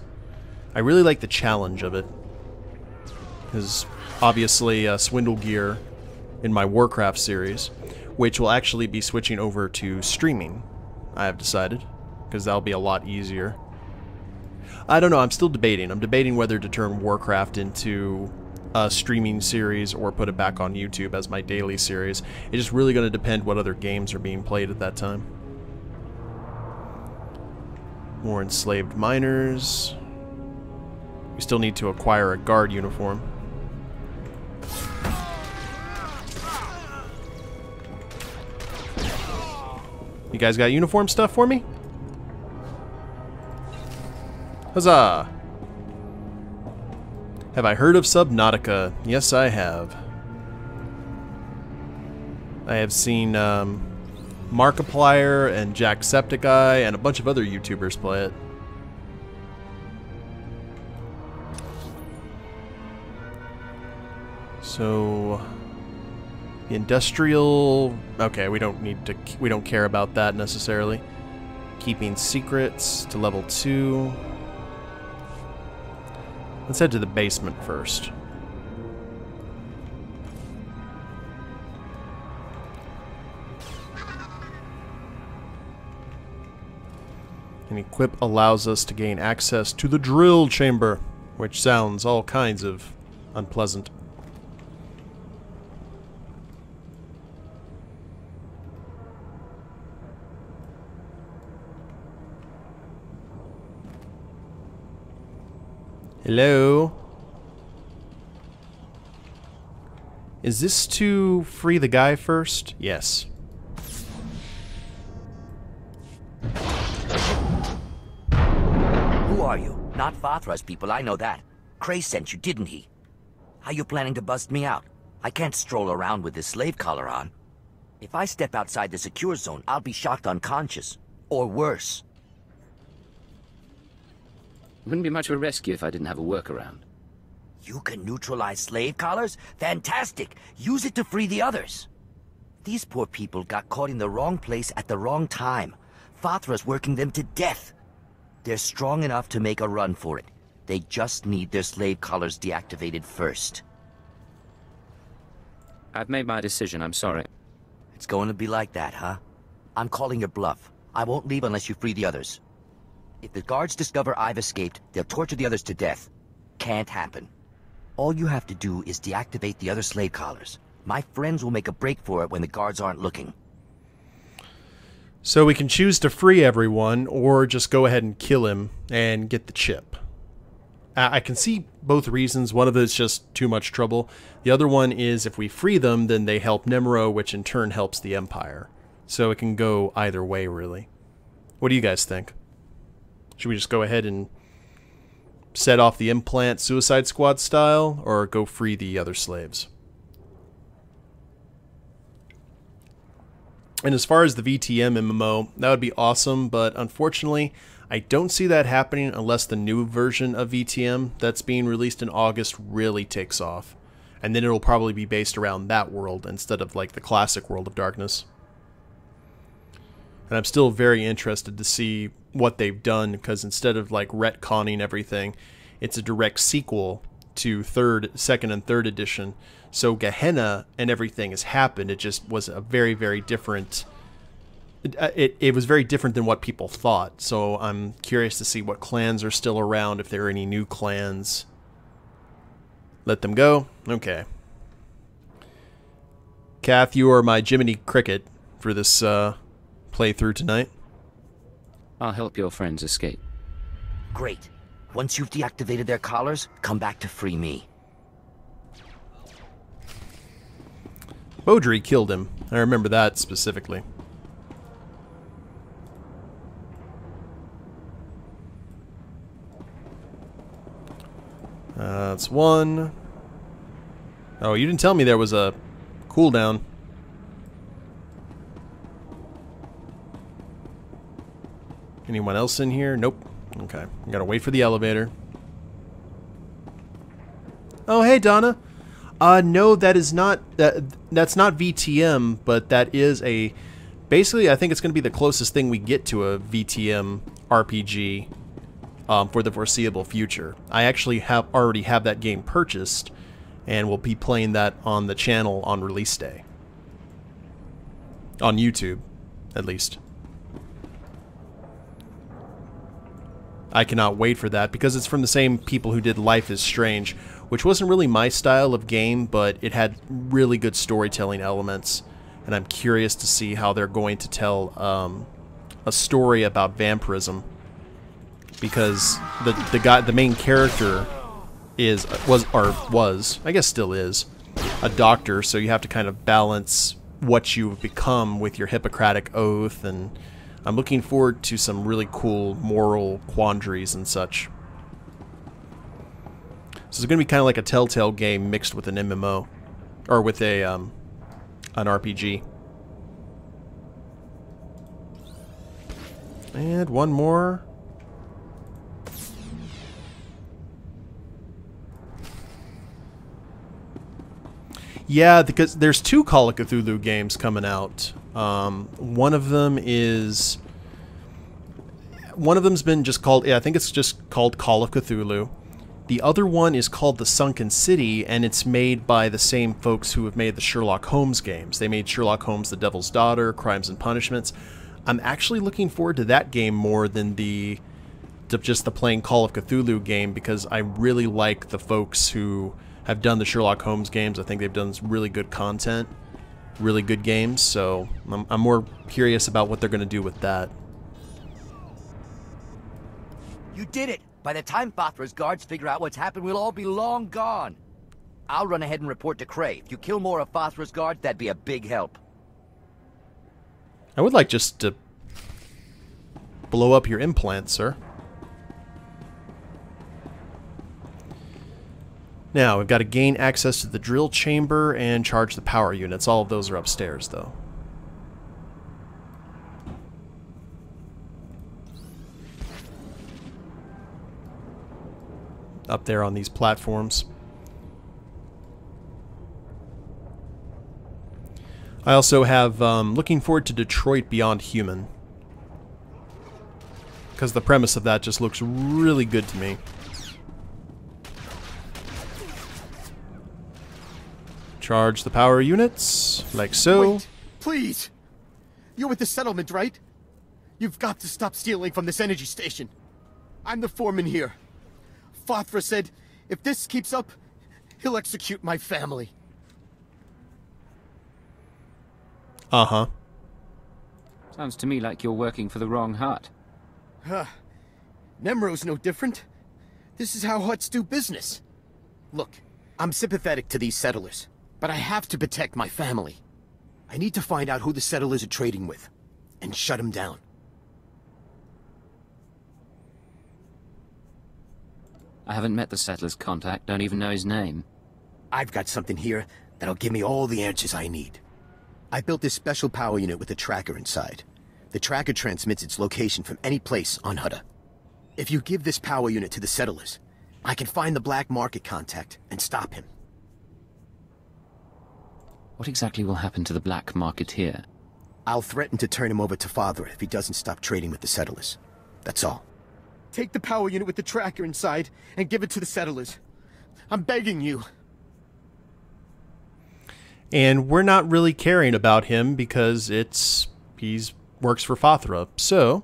I really like the challenge of it. Because obviously Swindle Gear in my Warcraft series, which will actually be switching over to streaming, I have decided, because that'll be a lot easier. I don't know, I'm still debating. I'm debating whether to turn Warcraft into a streaming series or put it back on YouTube as my daily series. It's just really going to depend what other games are being played at that time. More enslaved miners. We still need to acquire a guard uniform. You guys got uniform stuff for me? Huzzah! Have I heard of Subnautica? Yes, I have. I have seen Markiplier and Jacksepticeye and a bunch of other YouTubers play it. So, the industrial... Okay, we don't care about that necessarily. Keeping secrets to level 2. Let's head to the basement first. And equip allows us to gain access to the drill chamber, which sounds all kinds of unpleasant. Hello? Is this to free the guy first? Yes. Who are you? Not Vathra's people, I know that. Cray sent you, didn't he? How you planning to bust me out? I can't stroll around with this slave collar on. If I step outside the secure zone, I'll be shocked unconscious. Or worse. Wouldn't be much of a rescue if I didn't have a workaround. You can neutralize slave collars? Fantastic! Use it to free the others. These poor people got caught in the wrong place at the wrong time. Vathra's working them to death. They're strong enough to make a run for it. They just need their slave collars deactivated first. I've made my decision, I'm sorry. It's going to be like that, huh? I'm calling your bluff. I won't leave unless you free the others. If the guards discover I've escaped, they'll torture the others to death. Can't happen. All you have to do is deactivate the other slave collars. My friends will make a break for it when the guards aren't looking. So we can choose to free everyone, or just go ahead and kill him and get the chip. I can see both reasons. One of it is just too much trouble. The other one is if we free them, then they help Nemro, which in turn helps the Empire. So it can go either way, really. What do you guys think? Should we just go ahead and set off the implant Suicide Squad style, or go free the other slaves? And as far as the VTM MMO, that would be awesome, but unfortunately, I don't see that happening unless the new version of VTM that's being released in August really takes off. And then it'll probably be based around that world instead of like the classic World of Darkness. And I'm still very interested to see what they've done, because instead of like retconning everything, it's a direct sequel to second and third edition. So Gehenna and everything has happened. It just was a very, very different... It was very different than what people thought. So I'm curious to see what clans are still around, if there are any new clans. Let them go? Okay. Kath, you are my Jiminy Cricket for this playthrough tonight. I'll help your friends escape. Great. Once you've deactivated their collars, come back to free me. Beaudry killed him. I remember that specifically. That's one. Oh, you didn't tell me there was a cooldown. Anyone else in here? Nope. Okay. I gotta wait for the elevator. Oh, hey, Donna. No, that is not... That's not VTM, but that is a... Basically, I think it's going to be the closest thing we get to a VTM RPG for the foreseeable future. I actually already have that game purchased, and will be playing that on the channel on release day. On YouTube, at least. I cannot wait for that, because it's from the same people who did Life is Strange, which wasn't really my style of game, but it had really good storytelling elements, and I'm curious to see how they're going to tell a story about vampirism, because the main character was, I guess still is, a doctor, so you have to kind of balance what you've become with your Hippocratic Oath, and I'm looking forward to some really cool moral quandaries and such. So it's going to be kind of like a Telltale game mixed with an MMO, or with a an RPG. And one more. Yeah, because there's 2 Call of Cthulhu games coming out. One of them's been just called, I think it's just called Call of Cthulhu. The other one is called The Sunken City, and it's made by the same folks who have made the Sherlock Holmes games. They made Sherlock Holmes: The Devil's Daughter, Crimes and Punishments. I'm actually looking forward to that game more than just the plain Call of Cthulhu game, because I really like the folks who have done the Sherlock Holmes games. I think they've done really good content, really good games, so I'm more curious about what they're going to do with that. You did it! By the time Fathra's guards figure out what's happened, we'll all be long gone. I'll run ahead and report to Cray. If you kill more of Fathra's guards, that'd be a big help. I would like just to blow up your implant, sir. Now, we've got to gain access to the drill chamber and charge the power units. All of those are upstairs, though. Up there on these platforms. I also have looking forward to Detroit Beyond Human, because the premise of that just looks really good to me. Charge the power units, like so. Wait, please! You're with the settlement, right? You've got to stop stealing from this energy station. I'm the foreman here. Fathra said, if this keeps up, he'll execute my family. Uh-huh. Sounds to me like you're working for the wrong hut. Nemro's no different. This is how Hutts do business. Look, I'm sympathetic to these settlers, but I have to protect my family. I need to find out who the settlers are trading with, and shut them down. I haven't met the settler's contact, don't even know his name. I've got something here that'll give me all the answers I need. I built this special power unit with a tracker inside. The tracker transmits its location from any place on Hutta. If you give this power unit to the settlers, I can find the black market contact and stop him. What exactly will happen to the black market here? I'll threaten to turn him over to Father if he doesn't stop trading with the settlers. That's all. Take the power unit with the tracker inside and give it to the settlers. I'm begging you. And we're not really caring about him because he's works for Fathra, so...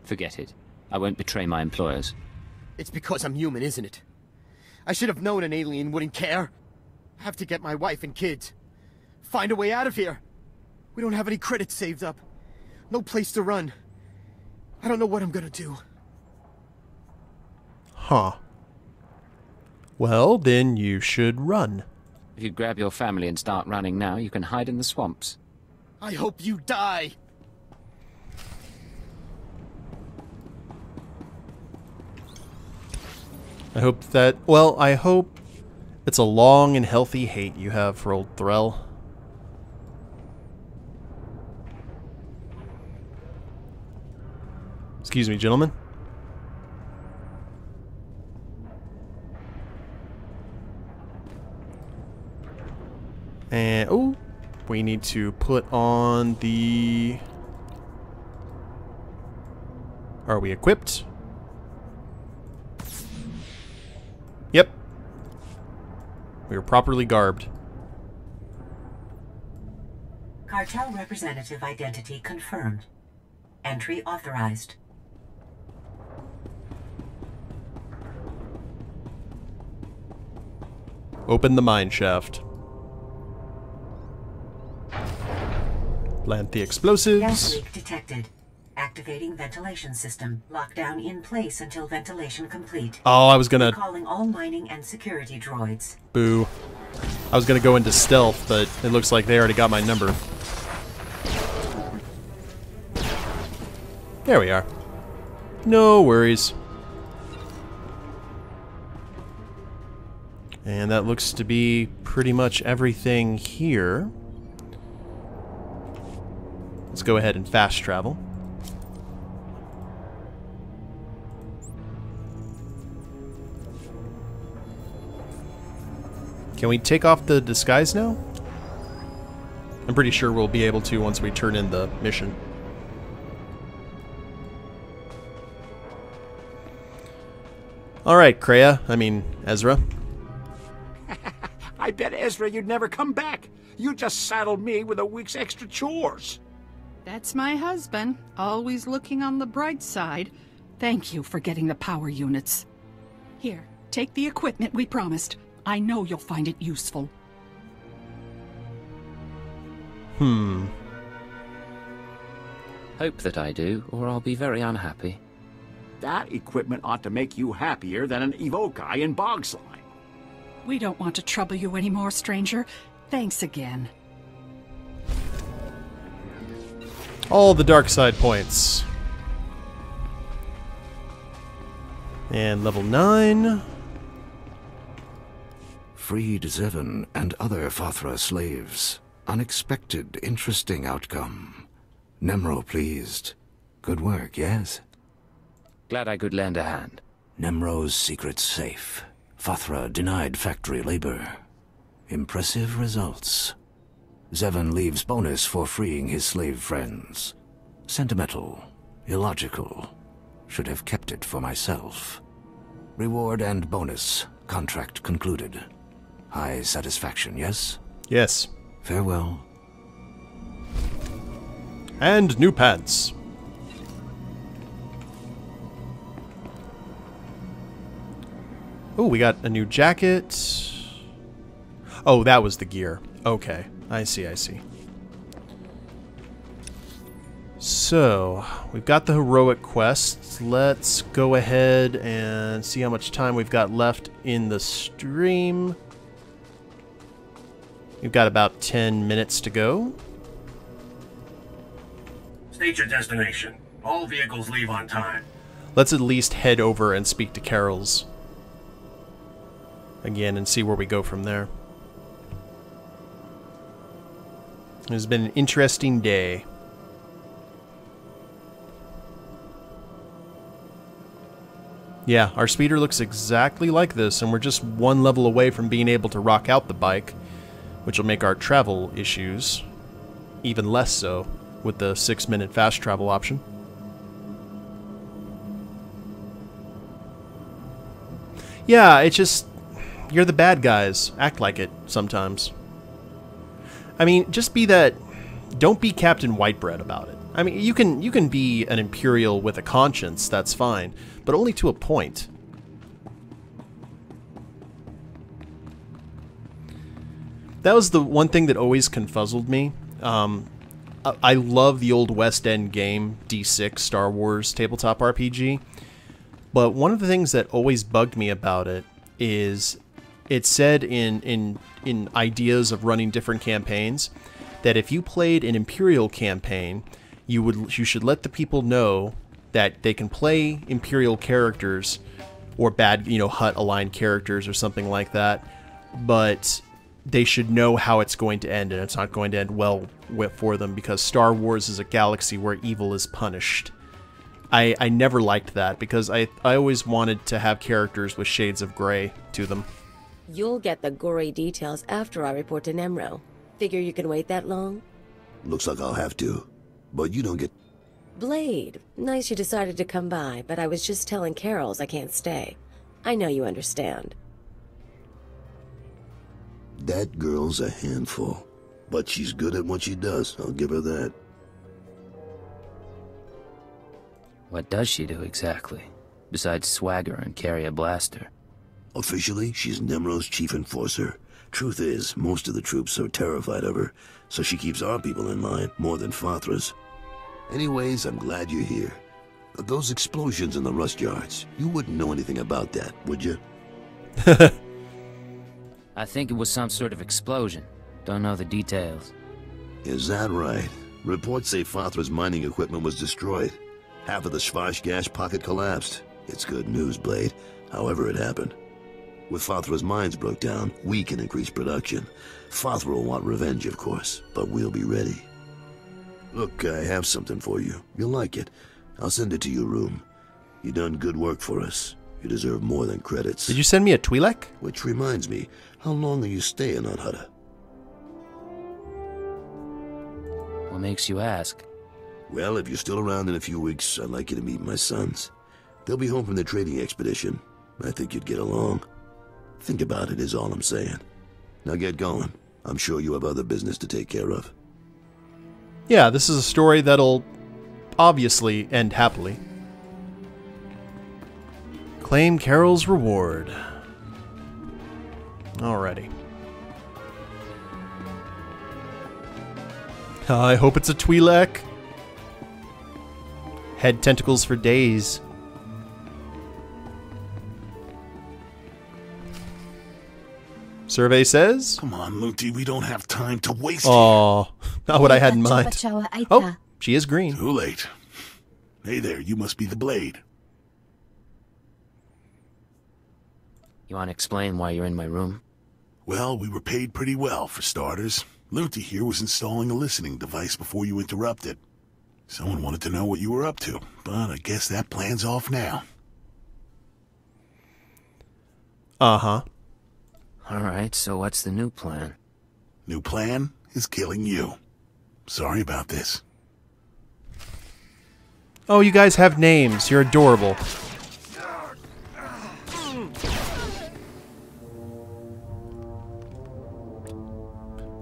Forget it. I won't betray my employers. It's because I'm human, isn't it? I should have known an alien wouldn't care. I have to get my wife and kids. Find a way out of here. We don't have any credits saved up. No place to run. I don't know what I'm gonna do. Huh. Well, then you should run. If you grab your family and start running now, you can hide in the swamps. I hope you die. I hope that... Well, I hope it's a long and healthy hate you have for old Threll. Excuse me, gentlemen. And, oh, we need to put on the... Are we equipped? Yep. We are properly garbed. Cartel representative identity confirmed. Entry authorized. Open the mine shaft. Plant the explosives. Gas leak detected. Activating ventilation system. Lockdown in place until ventilation complete. Oh, I was gonna... Calling all mining and security droids. Boo. I was gonna go into stealth, but it looks like they already got my number. There we are. No worries. And that looks to be pretty much everything here. Let's go ahead and fast travel. Can we take off the disguise now? I'm pretty sure we'll be able to once we turn in the mission. Alright, Kreia. I mean, Ezra. I bet, Ezra, you'd never come back. You just saddled me with a week's extra chores. That's my husband, always looking on the bright side. Thank you for getting the power units. Here, take the equipment we promised. I know you'll find it useful. Hope that I do, or I'll be very unhappy. That equipment ought to make you happier than an Evokai in bog slime. We don't want to trouble you anymore, stranger. Thanks again. All the dark side points. And level 9. Freed Zevon and other Fathra slaves. Unexpected, interesting outcome. Nemro pleased. Good work, yes? Glad I could lend a hand. Nemro's secret safe. Fathra denied factory labor. Impressive results. Zevon leaves bonus for freeing his slave friends. Sentimental. Illogical. Should have kept it for myself. Reward and bonus. Contract concluded. High satisfaction, yes? Yes. Farewell. And new pants. Oh, we got a new jacket. Oh, that was the gear. Okay. I see, I see. So, we've got the heroic quests. Let's go ahead and see how much time we've got left in the stream. We've got about 10 minutes to go. State your destination. All vehicles leave on time. Let's at least head over and speak to Carol's again and see where we go from there. It's been an interesting day. Yeah, our speeder looks exactly like this, and we're just one level away from being able to rock out the bike, which will make our travel issues even less so with the 6-minute fast travel option. Yeah, it's just, you're the bad guys. Act like it sometimes. I mean, just be that, don't be Captain Whitebread about it. I mean, you can be an Imperial with a conscience, that's fine, but only to a point. That was the one thing that always confuzzled me. I love the old West End game, D6 Star Wars tabletop RPG, but one of the things that always bugged me about it is it said in ideas of running different campaigns that if you played an Imperial campaign, you should let the people know that they can play Imperial characters or bad, Hutt aligned characters or something like that, but they should know how it's going to end, and it's not going to end well for them because Star Wars is a galaxy where evil is punished. I never liked that because I always wanted to have characters with shades of gray to them. You'll get the gory details after I report to Nemro. Figure you can wait that long? Looks like I'll have to. But you don't get... Blade, nice you decided to come by, but I was just telling Carols I can't stay. I know you understand. That girl's a handful. But she's good at what she does, I'll give her that. What does she do exactly, besides swagger and carry a blaster? Officially, she's Nemro's chief enforcer. Truth is, most of the troops are terrified of her, so she keeps our people in line more than Fathra's. Anyways, I'm glad you're here. Those explosions in the rust yards, you wouldn't know anything about that, would you? I think it was some sort of explosion. Don't know the details. Is that right? Reports say Fathra's mining equipment was destroyed. Half of the Schwarzgash pocket collapsed. It's good news, Blade, however it happened. With Fathra's mines broke down, we can increase production. Fathra will want revenge, of course, but we'll be ready. Look, I have something for you. You'll like it. I'll send it to your room. You done good work for us. You deserve more than credits. Did you send me a Twi'lek? Which reminds me, how long are you staying on Hutta? What makes you ask? Well, if you're still around in a few weeks, I'd like you to meet my sons. They'll be home from their trading expedition. I think you'd get along. Think about it is all I'm saying. Now get going. I'm sure you have other business to take care of. Yeah, this is a story that'll obviously end happily. Claim Carol's reward. Alrighty. I hope it's a Twi'lek. Head tentacles for days. Survey says... Come on, Lunti, we don't have time to waste. Oh, not what I had in mind. Oh, she is green. Too late. Hey there, you must be the Blade. You want to explain why you're in my room? Well, we were paid pretty well, for starters. Lunti here was installing a listening device before you interrupted. Someone wanted to know what you were up to, but I guess that plan's off now. Uh-huh. Alright, so what's the new plan? New plan is killing you. Sorry about this. Oh, you guys have names. You're adorable.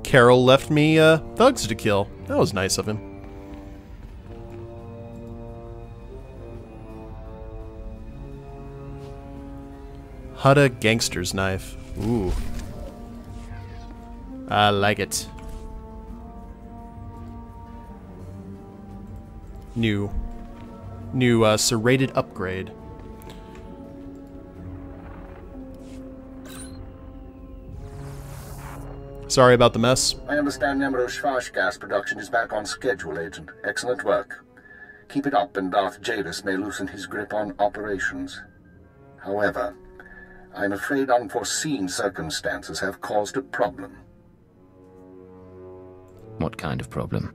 Carol left me thugs to kill. That was nice of him. Hutta gangster's knife. Ooh. I like it. new serrated upgrade. Sorry about the mess. I understand Nemro's Schwash gas production is back on schedule, Agent. Excellent work. Keep it up and Darth Jadis may loosen his grip on operations. However, I'm afraid unforeseen circumstances have caused a problem. What kind of problem?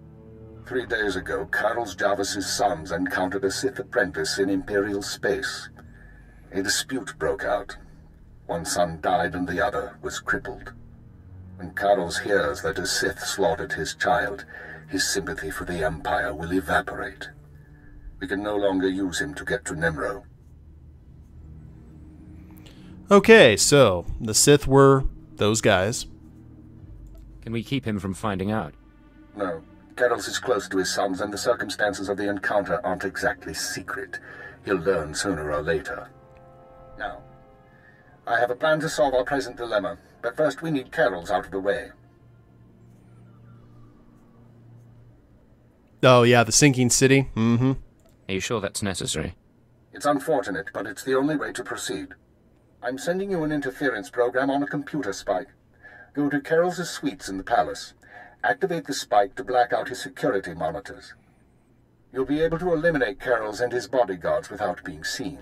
3 days ago, Carlos Jarvis's sons encountered a Sith apprentice in Imperial space. A dispute broke out. One son died and the other was crippled. When Carlos hears that a Sith slaughtered his child, his sympathy for the Empire will evaporate. We can no longer use him to get to Nemro. Okay, so the Sith were those guys. Can we keep him from finding out? No. Carlos is close to his sons, and the circumstances of the encounter aren't exactly secret. He'll learn sooner or later. Now, I have a plan to solve our present dilemma, but first we need Carol's out of the way. Oh yeah, the sinking city. Mm-hmm. Are you sure that's necessary? It's unfortunate, but it's the only way to proceed. I'm sending you an interference program on a computer spike. Go to Carol's suites in the palace. Activate the spike to black out his security monitors. You'll be able to eliminate Carol's and his bodyguards without being seen.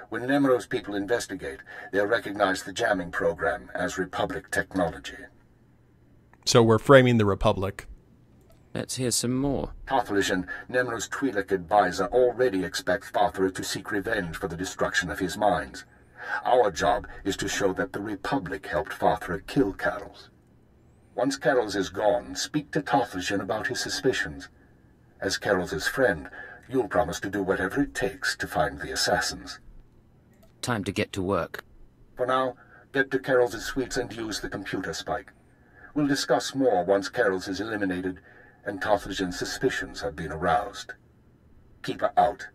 When Nemro's people investigate, they'll recognize the jamming program as Republic technology. So we're framing the Republic. Let's hear some more. Tothlishan, Nemro's Twi'lek advisor, already expects Fathra to seek revenge for the destruction of his mines. Our job is to show that the Republic helped Fathra kill Carol's. Once Carol's is gone, speak to Tothlishan about his suspicions. As Carol's friend, you'll promise to do whatever it takes to find the assassins. Time to get to work. For now, get to Carol's suites and use the computer spike. We'll discuss more once Carol's is eliminated and Tothlishan's suspicions have been aroused. Keep her out.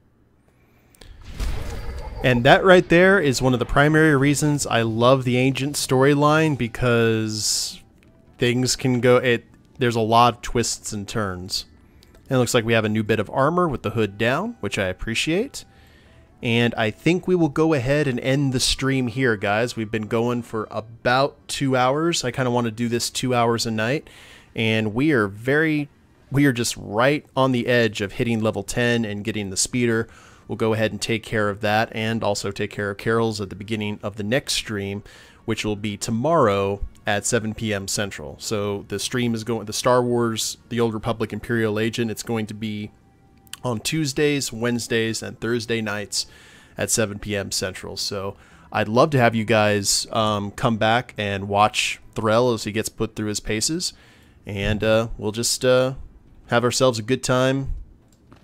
And that right there is one of the primary reasons I love the Agent storyline, because things can go... There's a lot of twists and turns. And it looks like we have a new bit of armor with the hood down, which I appreciate. And I think we will go ahead and end the stream here, guys. We've been going for about 2 hours. I kind of want to do this 2 hours a night. And we are just right on the edge of hitting level 10 and getting the speeder. We'll go ahead and take care of that, and also take care of Carol's at the beginning of the next stream, which will be tomorrow at 7 p.m. Central. So the stream is going, the Star Wars, The Old Republic Imperial Agent, it's going to be on Tuesdays, Wednesdays, and Thursday nights at 7 p.m. Central. So I'd love to have you guys come back and watch Threll as he gets put through his paces, and we'll just have ourselves a good time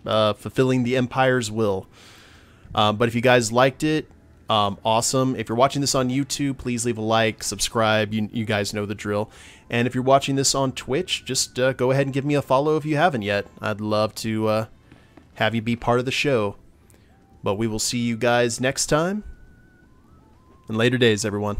fulfilling the Empire's will. But if you guys liked it, awesome. If you're watching this on YouTube, please leave a like, subscribe. You guys know the drill. And if you're watching this on Twitch, just go ahead and give me a follow if you haven't yet. I'd love to have you be part of the show. But we will see you guys next time. In later days, everyone.